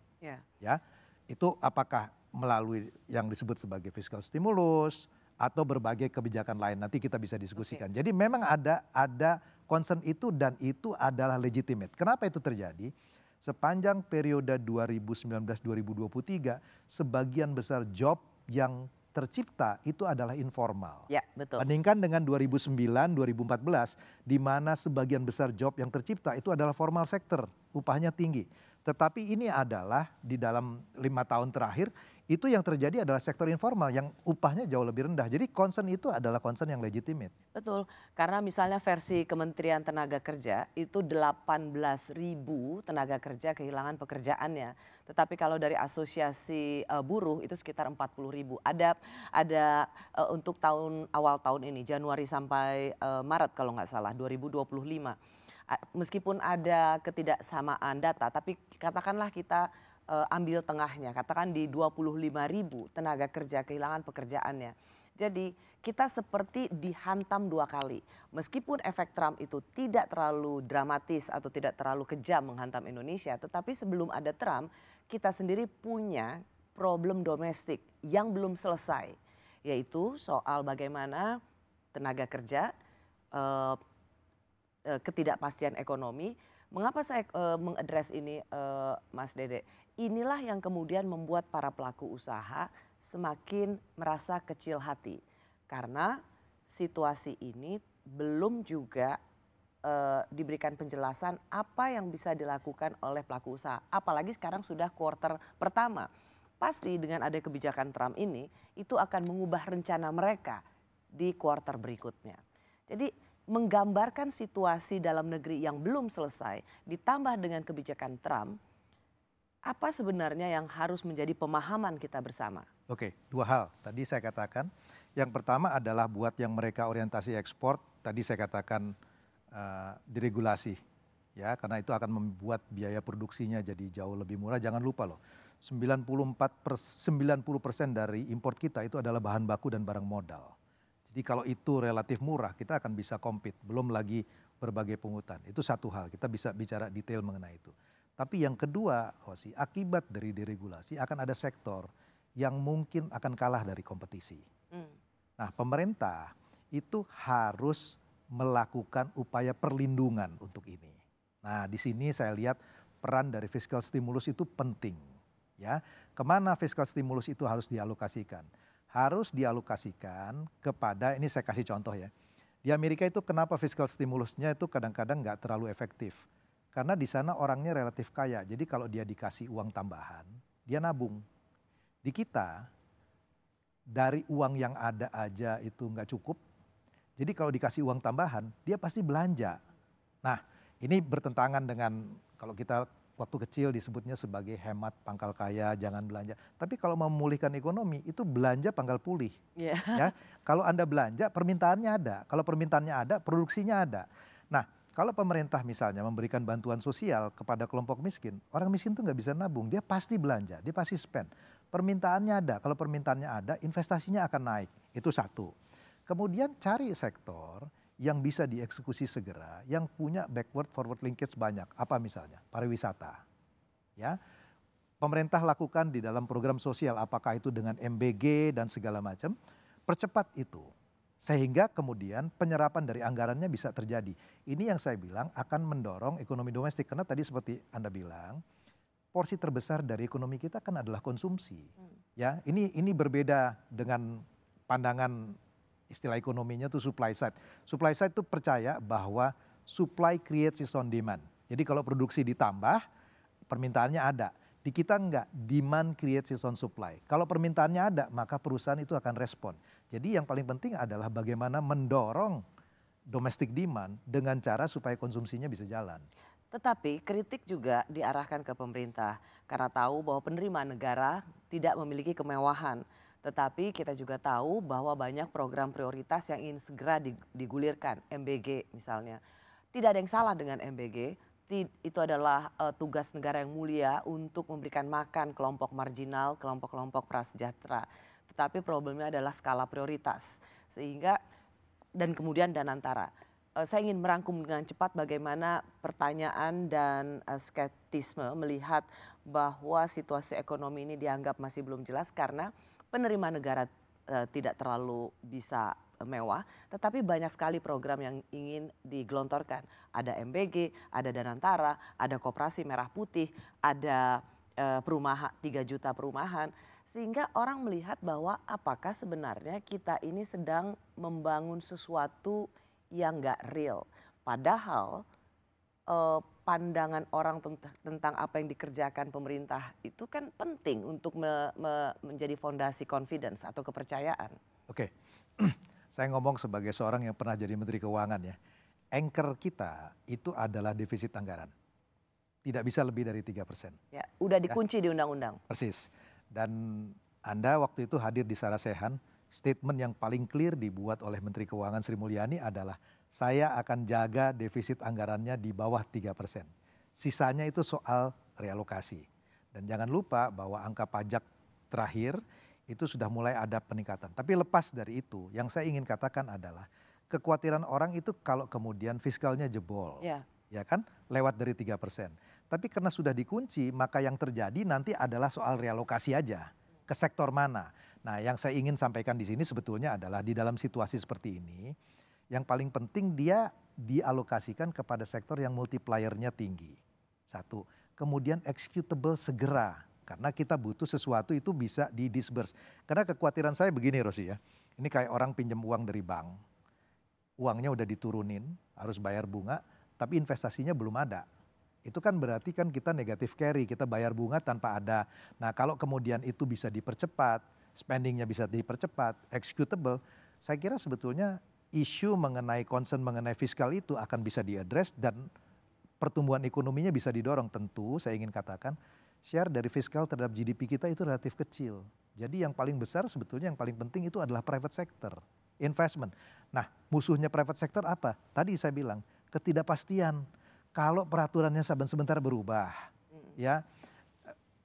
Ya, itu apakah melalui yang disebut sebagai fiscal stimulus atau berbagai kebijakan lain, nanti kita bisa diskusikan. Jadi memang ada concern itu dan itu adalah legitimate. Kenapa itu terjadi? Sepanjang periode 2019-2023, sebagian besar job yang tercipta itu adalah informal. Ya, betul. Bandingkan dengan 2009-2014, di mana sebagian besar job yang tercipta itu adalah formal sector, upahnya tinggi. Tetapi ini adalah di dalam 5 tahun terakhir, itu yang terjadi adalah sektor informal yang upahnya jauh lebih rendah. Jadi concern itu adalah concern yang legitimate. Betul, karena misalnya versi Kementerian Tenaga Kerja itu 18.000 tenaga kerja kehilangan pekerjaannya. Tetapi kalau dari asosiasi buruh itu sekitar 40.000. Ada untuk awal tahun ini, Januari sampai Maret kalau nggak salah, 2025. Meskipun ada ketidaksamaan data, tapi katakanlah kita ambil tengahnya, katakan di 25.000 tenaga kerja kehilangan pekerjaannya. Jadi kita seperti dihantam 2 kali. Meskipun efek Trump itu tidak terlalu dramatis atau tidak terlalu kejam menghantam Indonesia, tetapi sebelum ada Trump, kita sendiri punya problem domestik yang belum selesai. Yaitu soal bagaimana tenaga kerja, ketidakpastian ekonomi. Mengapa saya mengadres ini, Mas Dede? Inilah yang kemudian membuat para pelaku usaha semakin merasa kecil hati. Karena situasi ini belum juga diberikan penjelasan apa yang bisa dilakukan oleh pelaku usaha. Apalagi sekarang sudah kuartal pertama. Pasti dengan ada kebijakan Trump ini, itu akan mengubah rencana mereka di kuartal berikutnya. Jadi menggambarkan situasi dalam negeri yang belum selesai, ditambah dengan kebijakan Trump, apa sebenarnya yang harus menjadi pemahaman kita bersama? Oke, 2 hal tadi saya katakan. Yang pertama adalah buat yang mereka orientasi ekspor, tadi saya katakan diregulasi. Ya, karena itu akan membuat biaya produksinya jadi jauh lebih murah. Jangan lupa loh, 90% dari import kita itu adalah bahan baku dan barang modal. Jadi kalau itu relatif murah, kita akan bisa compete. Belum lagi berbagai pungutan. Itu satu hal, kita bisa bicara detail mengenai itu. Tapi yang kedua, Rosi, akibat dari deregulasi akan ada sektor yang mungkin akan kalah dari kompetisi. Nah, pemerintah itu harus melakukan upaya perlindungan untuk ini. Nah, di sini saya lihat peran dari fiscal stimulus itu penting. Ya, kemana fiscal stimulus itu harus dialokasikan? Harus dialokasikan kepada, ini saya kasih contoh ya. Di Amerika itu kenapa fiscal stimulusnya itu kadang-kadang nggak terlalu efektif? Karena di sana orangnya relatif kaya, jadi kalau dia dikasih uang tambahan, dia nabung. Di kita, dari uang yang ada aja itu nggak cukup, jadi kalau dikasih uang tambahan, dia pasti belanja. Nah, ini bertentangan dengan kalau kita waktu kecil disebutnya sebagai hemat pangkal kaya, jangan belanja. Tapi kalau mau memulihkan ekonomi, itu belanja pangkal pulih. Yeah. Ya, kalau Anda belanja, permintaannya ada. Kalau permintaannya ada, produksinya ada. Nah, kalau pemerintah misalnya memberikan bantuan sosial kepada kelompok miskin, orang miskin tuh nggak bisa nabung, dia pasti belanja, dia pasti spend. Permintaannya ada, kalau permintaannya ada, investasinya akan naik. Itu satu. Kemudian cari sektor yang bisa dieksekusi segera, yang punya backward forward linkage banyak. Apa misalnya? Pariwisata. Ya, pemerintah lakukan di dalam program sosial, apakah itu dengan MBG dan segala macam, percepat itu. Sehingga kemudian penyerapan dari anggarannya bisa terjadi. Ini yang saya bilang akan mendorong ekonomi domestik. Karena tadi seperti Anda bilang, porsi terbesar dari ekonomi kita kan adalah konsumsi. Ya, ini berbeda dengan pandangan istilah ekonominya tuh supply side. Supply side tuh percaya bahwa supply creates its own demand. Jadi kalau produksi ditambah, permintaannya ada. Di kita enggak, demand creates its own supply. Kalau permintaannya ada, maka perusahaan itu akan respon. Jadi yang paling penting adalah bagaimana mendorong domestic demand dengan cara supaya konsumsinya bisa jalan. Tetapi kritik juga diarahkan ke pemerintah karena tahu bahwa penerimaan negara tidak memiliki kemewahan. Tetapi kita juga tahu bahwa banyak program prioritas yang ingin segera digulirkan, MBG misalnya. Tidak ada yang salah dengan MBG, itu adalah tugas negara yang mulia untuk memberikan makan kelompok marginal, kelompok-kelompok prasejahtera. Tetapi problemnya adalah skala prioritas, sehingga dan kemudian danantara. Saya ingin merangkum dengan cepat bagaimana pertanyaan dan skeptisme melihat bahwa situasi ekonomi ini dianggap masih belum jelas karena penerimaan negara tidak terlalu bisa mewah, tetapi banyak sekali program yang ingin digelontorkan. Ada MBG, ada Danantara, ada Koperasi Merah Putih, ada perumahan 3 juta perumahan. Sehingga orang melihat bahwa apakah sebenarnya kita ini sedang membangun sesuatu yang nggak real. Padahal pandangan orang tentang apa yang dikerjakan pemerintah itu kan penting untuk menjadi fondasi confidence atau kepercayaan. Oke, saya ngomong sebagai seorang yang pernah jadi Menteri Keuangan ya. Anchor kita itu adalah defisit anggaran. Tidak bisa lebih dari 3%. Ya, udah dikunci di undang-undang. Persis. Dan Anda waktu itu hadir di Sarasehan, statement yang paling clear dibuat oleh Menteri Keuangan Sri Mulyani adalah saya akan jaga defisit anggarannya di bawah 3%. Sisanya itu soal realokasi. Dan jangan lupa bahwa angka pajak terakhir itu sudah mulai ada peningkatan. Tapi lepas dari itu, yang saya ingin katakan adalah kekhawatiran orang itu kalau kemudian fiskalnya jebol. Ya kan, lewat dari 3%. Tapi karena sudah dikunci, maka yang terjadi nanti adalah soal realokasi aja. Ke sektor mana? Nah, yang saya ingin sampaikan di sini sebetulnya adalah di dalam situasi seperti ini, yang paling penting dia dialokasikan kepada sektor yang multipliernya tinggi. Satu, kemudian executable segera. Karena kita butuh sesuatu itu bisa di-disburse. Karena kekhawatiran saya begini Rosi ya, ini kayak orang pinjam uang dari bank. Uangnya udah diturunin, harus bayar bunga, tapi investasinya belum ada. Itu kan berarti kan kita negatif carry, kita bayar bunga tanpa ada. Nah kalau kemudian itu bisa dipercepat, spendingnya bisa dipercepat, executable, saya kira sebetulnya isu mengenai concern mengenai fiskal itu akan bisa diadres dan pertumbuhan ekonominya bisa didorong. Tentu saya ingin katakan share dari fiskal terhadap GDP kita itu relatif kecil. Jadi yang paling besar sebetulnya yang paling penting itu adalah private sector, investment. Nah musuhnya private sector apa? Tadi saya bilang ketidakpastian. Kalau peraturannya sebentar berubah, ya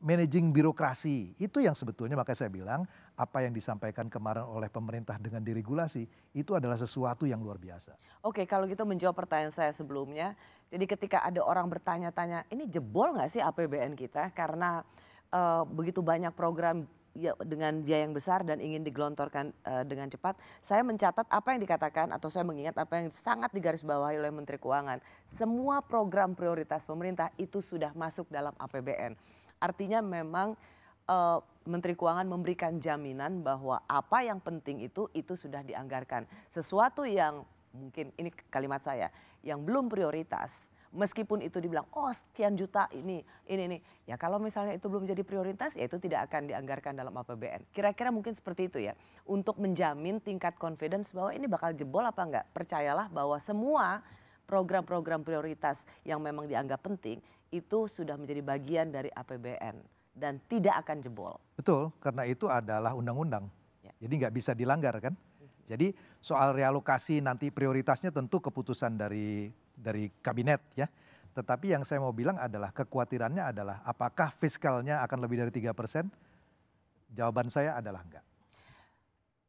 managing birokrasi. Itu yang sebetulnya makanya saya bilang apa yang disampaikan kemarin oleh pemerintah dengan diregulasi itu adalah sesuatu yang luar biasa. Oke, kalau gitu menjawab pertanyaan saya sebelumnya. Jadi ketika ada orang bertanya-tanya, ini jebol nggak sih APBN kita karena begitu banyak program ya, dengan biaya yang besar dan ingin digelontorkan dengan cepat. Saya mencatat apa yang dikatakan atau saya mengingat apa yang sangat digarisbawahi oleh Menteri Keuangan. Semua program prioritas pemerintah itu sudah masuk dalam APBN. Artinya memang Menteri Keuangan memberikan jaminan bahwa apa yang penting itu sudah dianggarkan. Sesuatu yang mungkin, ini kalimat saya, yang belum prioritas, meskipun itu dibilang, oh sekian juta ini. Ya kalau misalnya itu belum jadi prioritas, ya itu tidak akan dianggarkan dalam APBN. Kira-kira mungkin seperti itu ya. Untuk menjamin tingkat confidence bahwa ini bakal jebol apa enggak. Percayalah bahwa semua program-program prioritas yang memang dianggap penting, itu sudah menjadi bagian dari APBN. Dan tidak akan jebol. Betul, karena itu adalah undang-undang. Ya. Jadi nggak bisa dilanggar kan. Jadi soal realokasi nanti prioritasnya tentu keputusan dari kabinet ya. Tetapi yang saya mau bilang adalah kekhawatirannya adalah apakah fiskalnya akan lebih dari 3%? Jawaban saya adalah enggak.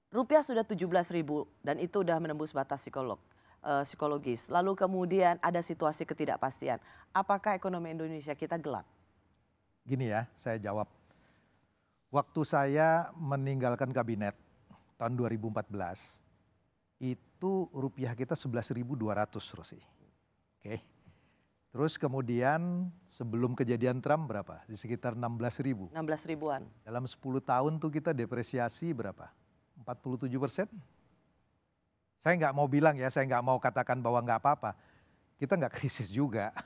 Rupiah sudah 17.000 dan itu udah menembus batas psikologis. Lalu kemudian ada situasi ketidakpastian. Apakah ekonomi Indonesia kita gelap? Gini ya, saya jawab. Waktu saya meninggalkan kabinet tahun 2014, itu rupiah kita 11.200 Rosi. Oke. Terus kemudian sebelum kejadian Trump berapa? Di sekitar 16.000. 16 ribuan. Dalam 10 tahun tuh kita depresiasi berapa? 47%. Saya nggak mau bilang ya, saya nggak mau katakan bahwa nggak apa-apa. Kita nggak krisis juga.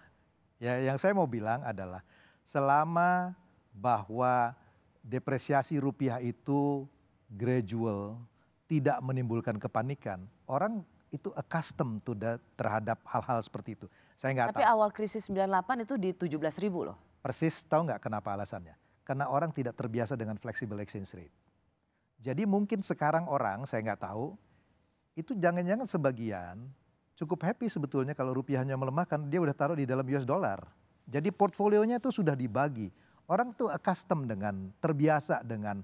Ya, yang saya mau bilang adalah selama bahwa depresiasi rupiah itu gradual, tidak menimbulkan kepanikan, orang itu accustomed terhadap hal-hal seperti itu. Saya nggak tahu. Tapi awal krisis 98 itu di 17.000 loh. Persis, tahu nggak kenapa alasannya? Karena orang tidak terbiasa dengan flexible exchange rate. Jadi mungkin sekarang orang, saya nggak tahu, itu jangan-jangan sebagian cukup happy sebetulnya kalau rupiahnya melemah kan dia udah taruh di dalam US dollar. Jadi portfolionya itu sudah dibagi. Orang tuh accustomed terbiasa dengan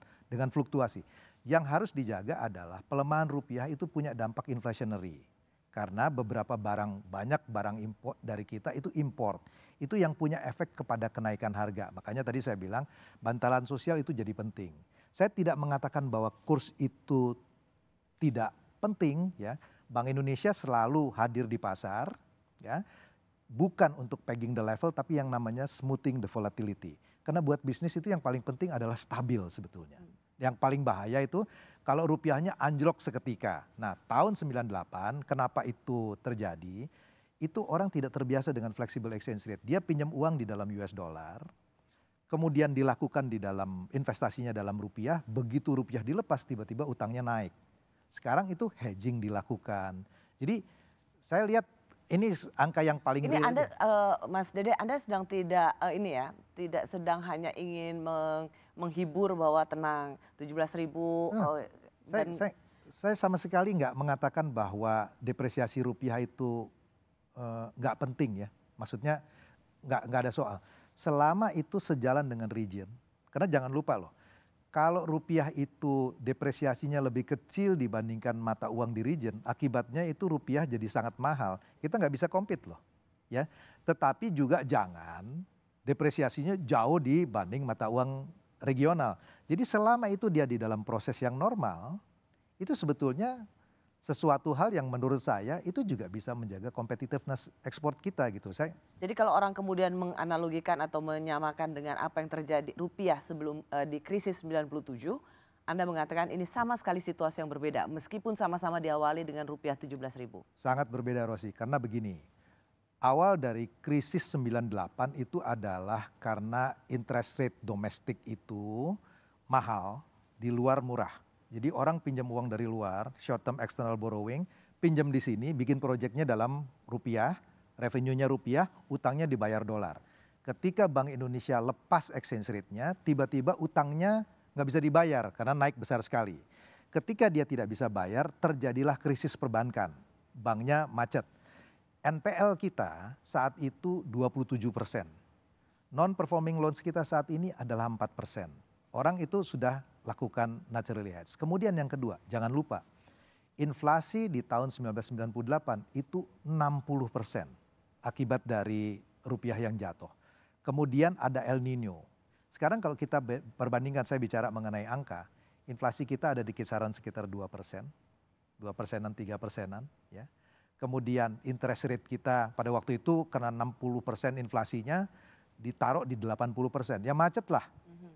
fluktuasi. Yang harus dijaga adalah pelemahan rupiah itu punya dampak inflationary. Karena banyak barang import dari kita itu import. Itu yang punya efek kepada kenaikan harga. Makanya tadi saya bilang bantalan sosial itu jadi penting. Saya tidak mengatakan bahwa kurs itu tidak penting ya. Bank Indonesia selalu hadir di pasar ya. Bukan untuk pegging the level tapi yang namanya smoothing the volatility. Karena buat bisnis itu yang paling penting adalah stabil sebetulnya. Yang paling bahaya itu kalau rupiahnya anjlok seketika. Nah tahun 98 kenapa itu terjadi? Itu orang tidak terbiasa dengan flexible exchange rate. Dia pinjam uang di dalam US dollar. Kemudian dilakukan di dalam investasinya dalam rupiah. Begitu rupiah dilepas tiba-tiba utangnya naik. Sekarang itu hedging dilakukan. Jadi saya lihat ini angka yang paling ini real. Anda, Mas Dede, Anda sedang tidak tidak sedang hanya ingin menghibur bahwa tenang 17.000. Saya sama sekali nggak mengatakan bahwa depresiasi rupiah itu nggak penting ya. Maksudnya nggak ada soal. Selama itu sejalan dengan region. Karena jangan lupa loh. Kalau rupiah itu depresiasinya lebih kecil dibandingkan mata uang di region, akibatnya itu rupiah jadi sangat mahal. Kita nggak bisa compete loh, ya. Tetapi juga jangan depresiasinya jauh dibanding mata uang regional. Jadi selama itu dia di dalam proses yang normal, itu sebetulnya sesuatu hal yang menurut saya itu juga bisa menjaga competitiveness ekspor kita gitu. Jadi kalau orang kemudian menganalogikan atau menyamakan dengan apa yang terjadi rupiah sebelum di krisis 97, Anda mengatakan ini sama sekali situasi yang berbeda meskipun sama-sama diawali dengan rupiah 17.000. Sangat berbeda Rosi, karena begini. Awal dari krisis 98 itu adalah karena interest rate domestik itu mahal, di luar murah. Jadi orang pinjam uang dari luar, short term external borrowing, pinjam di sini, bikin proyeknya dalam rupiah, revenue-nya rupiah, utangnya dibayar dolar. Ketika Bank Indonesia lepas exchange rate-nya, tiba-tiba utangnya nggak bisa dibayar karena naik besar sekali. Ketika dia tidak bisa bayar, terjadilah krisis perbankan. Banknya macet. NPL kita saat itu 27%. Non-performing loans kita saat ini adalah 4%. Orang itu sudah lakukan naturally hedge. Kemudian yang kedua, jangan lupa, inflasi di tahun 1998 itu 60% akibat dari rupiah yang jatuh. Kemudian ada El Nino. Sekarang kalau kita perbandingkan, saya bicara mengenai angka, inflasi kita ada di kisaran sekitar 2%, 2%-an, 3%-an. Ya. Kemudian interest rate kita pada waktu itu karena 60% inflasinya, ditaruh di 80%, ya macet lah.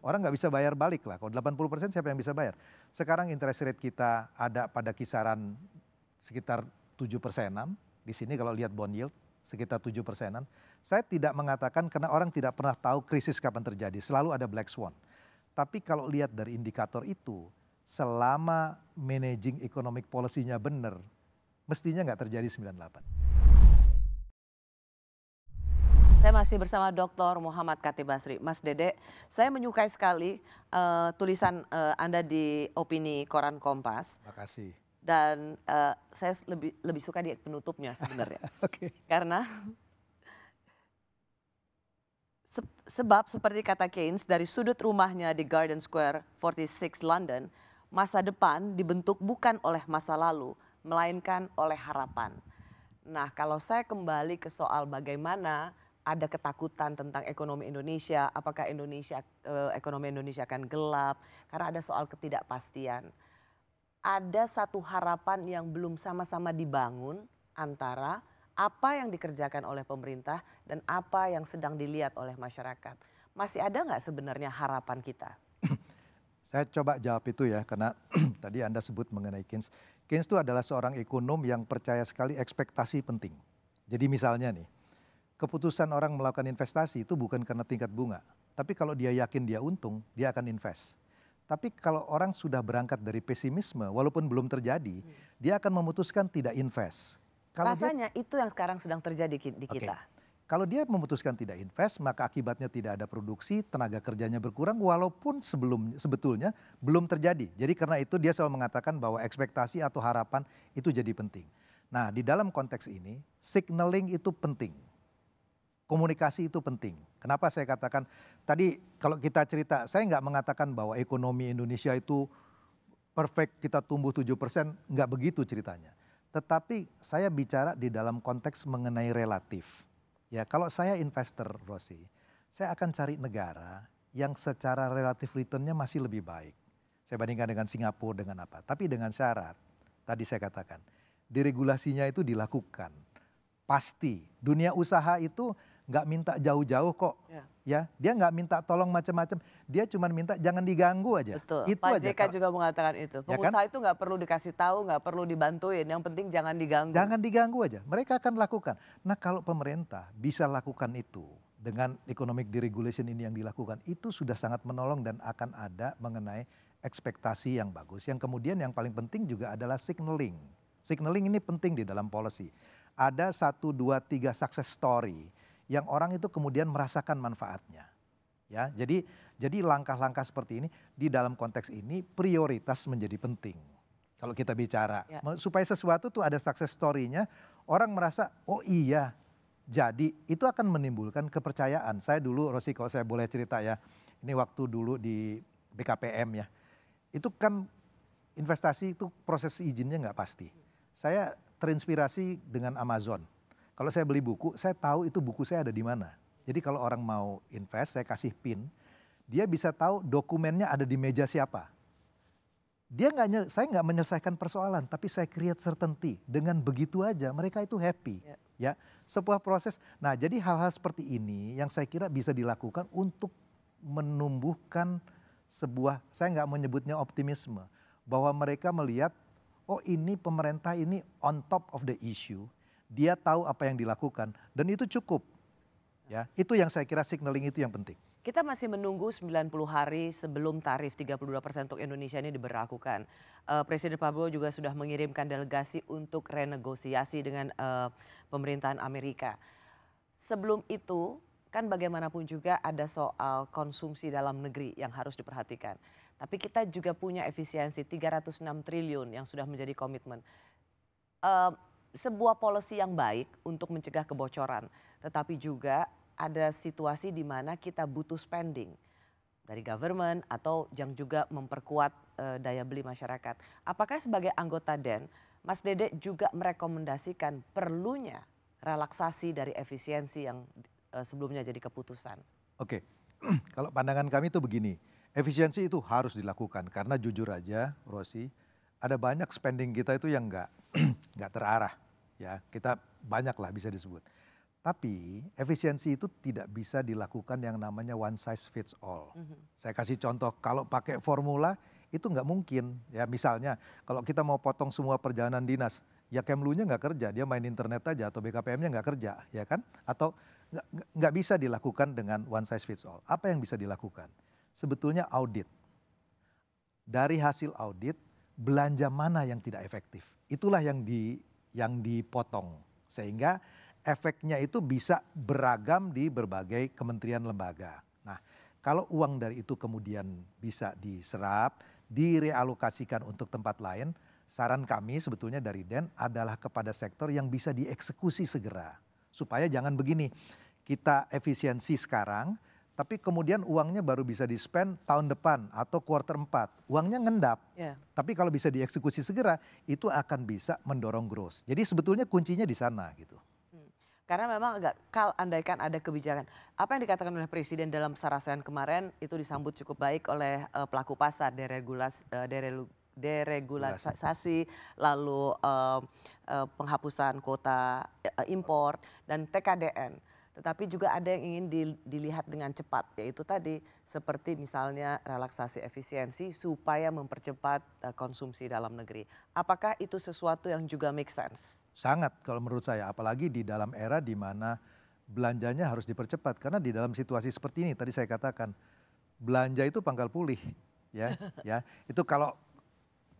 Orang nggak bisa bayar balik lah. Kalau 80% siapa yang bisa bayar? Sekarang interest rate kita ada pada kisaran sekitar 7%-an. Di sini kalau lihat bond yield sekitar 7%-an. Saya tidak mengatakan karena orang tidak pernah tahu krisis kapan terjadi. Selalu ada black swan. Tapi kalau lihat dari indikator itu, selama managing economic policy-nya benar, mestinya nggak terjadi 98. Saya masih bersama Dr. Muhammad Khatib Basri. Mas Dede, saya menyukai sekali tulisan Anda di opini Koran Kompas. Makasih. Dan saya lebih suka di penutupnya sebenarnya. Oke. Karena sebab seperti kata Keynes, dari sudut rumahnya di Garden Square 46 London, masa depan dibentuk bukan oleh masa lalu, melainkan oleh harapan. Nah, kalau saya kembali ke soal bagaimana ada ketakutan tentang ekonomi Indonesia, apakah ekonomi Indonesia akan gelap, karena ada soal ketidakpastian. Ada satu harapan yang belum sama-sama dibangun antara apa yang dikerjakan oleh pemerintah dan apa yang sedang dilihat oleh masyarakat. Masih ada nggak sebenarnya harapan kita? Saya coba jawab itu ya, karena tadi Anda sebut mengenai Keynes. Keynes itu adalah seorang ekonom yang percaya sekali ekspektasi penting. Jadi misalnya nih, keputusan orang melakukan investasi itu bukan karena tingkat bunga. Tapi kalau dia yakin dia untung, dia akan invest. Tapi kalau orang sudah berangkat dari pesimisme, walaupun belum terjadi, dia akan memutuskan tidak invest. Kalau rasanya itu yang sekarang sedang terjadi di kita. Kalau dia memutuskan tidak invest, maka akibatnya tidak ada produksi, tenaga kerjanya berkurang, walaupun sebetulnya belum terjadi. Jadi karena itu dia selalu mengatakan bahwa ekspektasi atau harapan itu jadi penting. Nah, di dalam konteks ini, signaling itu penting. Komunikasi itu penting. Kenapa saya katakan, tadi kalau kita cerita, saya nggak mengatakan bahwa ekonomi Indonesia itu perfect, kita tumbuh 7%, nggak begitu ceritanya. Tetapi saya bicara di dalam konteks mengenai relatif. Ya, kalau saya investor, Rosi, saya akan cari negara yang secara relatif returnnya masih lebih baik. Saya bandingkan dengan Singapura, dengan apa. Tapi dengan syarat, tadi saya katakan, deregulasinya itu dilakukan. Pasti, dunia usaha itu nggak minta jauh-jauh kok. Ya, dia nggak minta tolong macam-macam, dia cuma minta jangan diganggu aja. Betul. Itu Pak aja. JK juga mengatakan itu. Pengusaha itu nggak perlu dikasih tahu, nggak perlu dibantuin. Yang penting jangan diganggu. Jangan diganggu aja. Mereka akan lakukan. Nah, kalau pemerintah bisa lakukan itu dengan economic deregulation ini yang dilakukan, itu sudah sangat menolong dan akan ada mengenai ekspektasi yang bagus. Yang kemudian yang paling penting juga adalah signaling. Signaling ini penting di dalam policy. Ada 1, 2, 3 success story yang orang itu kemudian merasakan manfaatnya. Ya, jadi langkah-langkah seperti ini di dalam konteks ini prioritas menjadi penting. Kalau kita bicara supaya sesuatu tuh ada success story-nya, orang merasa oh iya. Jadi itu akan menimbulkan kepercayaan. Saya dulu, Rosi, kalau saya boleh cerita ya, ini waktu dulu di BKPM ya. Itu kan investasi itu proses izinnya nggak pasti. Saya terinspirasi dengan Amazon. Kalau saya beli buku, saya tahu itu buku saya ada di mana. Jadi kalau orang mau invest, saya kasih PIN, dia bisa tahu dokumennya ada di meja siapa. Saya nggak menyelesaikan persoalan, tapi saya create certainty. Dengan begitu aja, mereka itu happy. Ya, sebuah proses. Nah, jadi hal-hal seperti ini yang saya kira bisa dilakukan untuk menumbuhkan sebuah, saya nggak menyebutnya optimisme, bahwa mereka melihat, oh ini pemerintah ini on top of the issue. Dia tahu apa yang dilakukan dan itu cukup. Ya, itu yang saya kira signaling itu yang penting. Kita masih menunggu 90 hari sebelum tarif 32% untuk Indonesia ini diberlakukan. Presiden Prabowo juga sudah mengirimkan delegasi untuk renegosiasi dengan pemerintahan Amerika. Sebelum itu kan bagaimanapun juga ada soal konsumsi dalam negeri yang harus diperhatikan. Tapi kita juga punya efisiensi 306 triliun yang sudah menjadi komitmen. Sebuah policy yang baik untuk mencegah kebocoran, tetapi juga ada situasi di mana kita butuh spending dari government atau yang juga memperkuat daya beli masyarakat. Apakah sebagai anggota DEN, Mas Dede juga merekomendasikan perlunya relaksasi dari efisiensi yang sebelumnya jadi keputusan? Oke, kalau pandangan kami itu begini, efisiensi itu harus dilakukan karena jujur aja, Rosi, ada banyak spending kita itu yang nggak terarah, ya kita banyak lah bisa disebut. Tapi efisiensi itu tidak bisa dilakukan yang namanya one size fits all. Saya kasih contoh, kalau pakai formula itu nggak mungkin. Ya misalnya kalau kita mau potong semua perjalanan dinas, ya Kemlunya nggak kerja, dia main internet aja atau BKPM-nya nggak kerja, ya kan? Atau nggak bisa dilakukan dengan one size fits all. Apa yang bisa dilakukan? Sebetulnya audit. Dari hasil audit, belanja mana yang tidak efektif? Itulah yang dipotong sehingga efeknya itu bisa beragam di berbagai kementerian lembaga. Nah, kalau uang dari itu kemudian bisa diserap, direalokasikan untuk tempat lain, saran kami sebetulnya dari DEN adalah kepada sektor yang bisa dieksekusi segera. Supaya jangan begini, kita efisiensi sekarang, tapi kemudian uangnya baru bisa di-spend tahun depan atau kuartal 4. Uangnya ngendap. Yeah. Tapi kalau bisa dieksekusi segera, itu akan bisa mendorong growth. Jadi sebetulnya kuncinya di sana gitu. Karena memang agak andaikan ada kebijakan. Apa yang dikatakan oleh Presiden dalam sarasehan kemarin itu disambut cukup baik oleh pelaku pasar, deregulasi, lalu penghapusan kuota impor dan TKDN. Tetapi juga ada yang ingin dilihat dengan cepat, yaitu tadi seperti misalnya relaksasi efisiensi supaya mempercepat konsumsi dalam negeri. Apakah itu sesuatu yang juga make sense? Sangat kalau menurut saya, apalagi di dalam era di mana belanjanya harus dipercepat. Karena di dalam situasi seperti ini, tadi saya katakan, belanja itu pangkal pulih. Ya. Itu kalau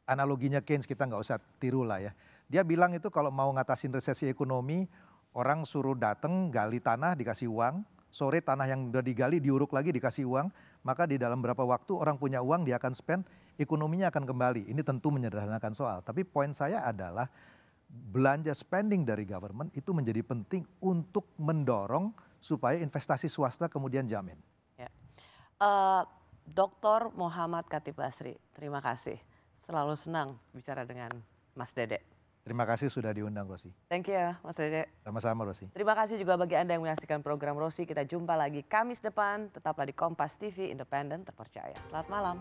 analoginya Keynes kita nggak usah tiru lah ya. Dia bilang itu kalau mau ngatasin resesi ekonomi, orang suruh datang gali tanah dikasih uang, sore tanah yang udah digali diuruk lagi dikasih uang, maka di dalam berapa waktu orang punya uang dia akan spend, ekonominya akan kembali. Ini tentu menyederhanakan soal, tapi poin saya adalah belanja spending dari government itu menjadi penting untuk mendorong supaya investasi swasta kemudian jamin. Ya. Dr. Muhammad Khatib Basri, terima kasih. Selalu senang bicara dengan Mas Dede. Terima kasih sudah diundang, Rosi. Thank you ya, Mas Dede. Sama-sama, Rosi. Terima kasih juga bagi Anda yang menyaksikan program Rosi. Kita jumpa lagi Kamis depan. Tetaplah di Kompas TV, independen, terpercaya. Selamat malam.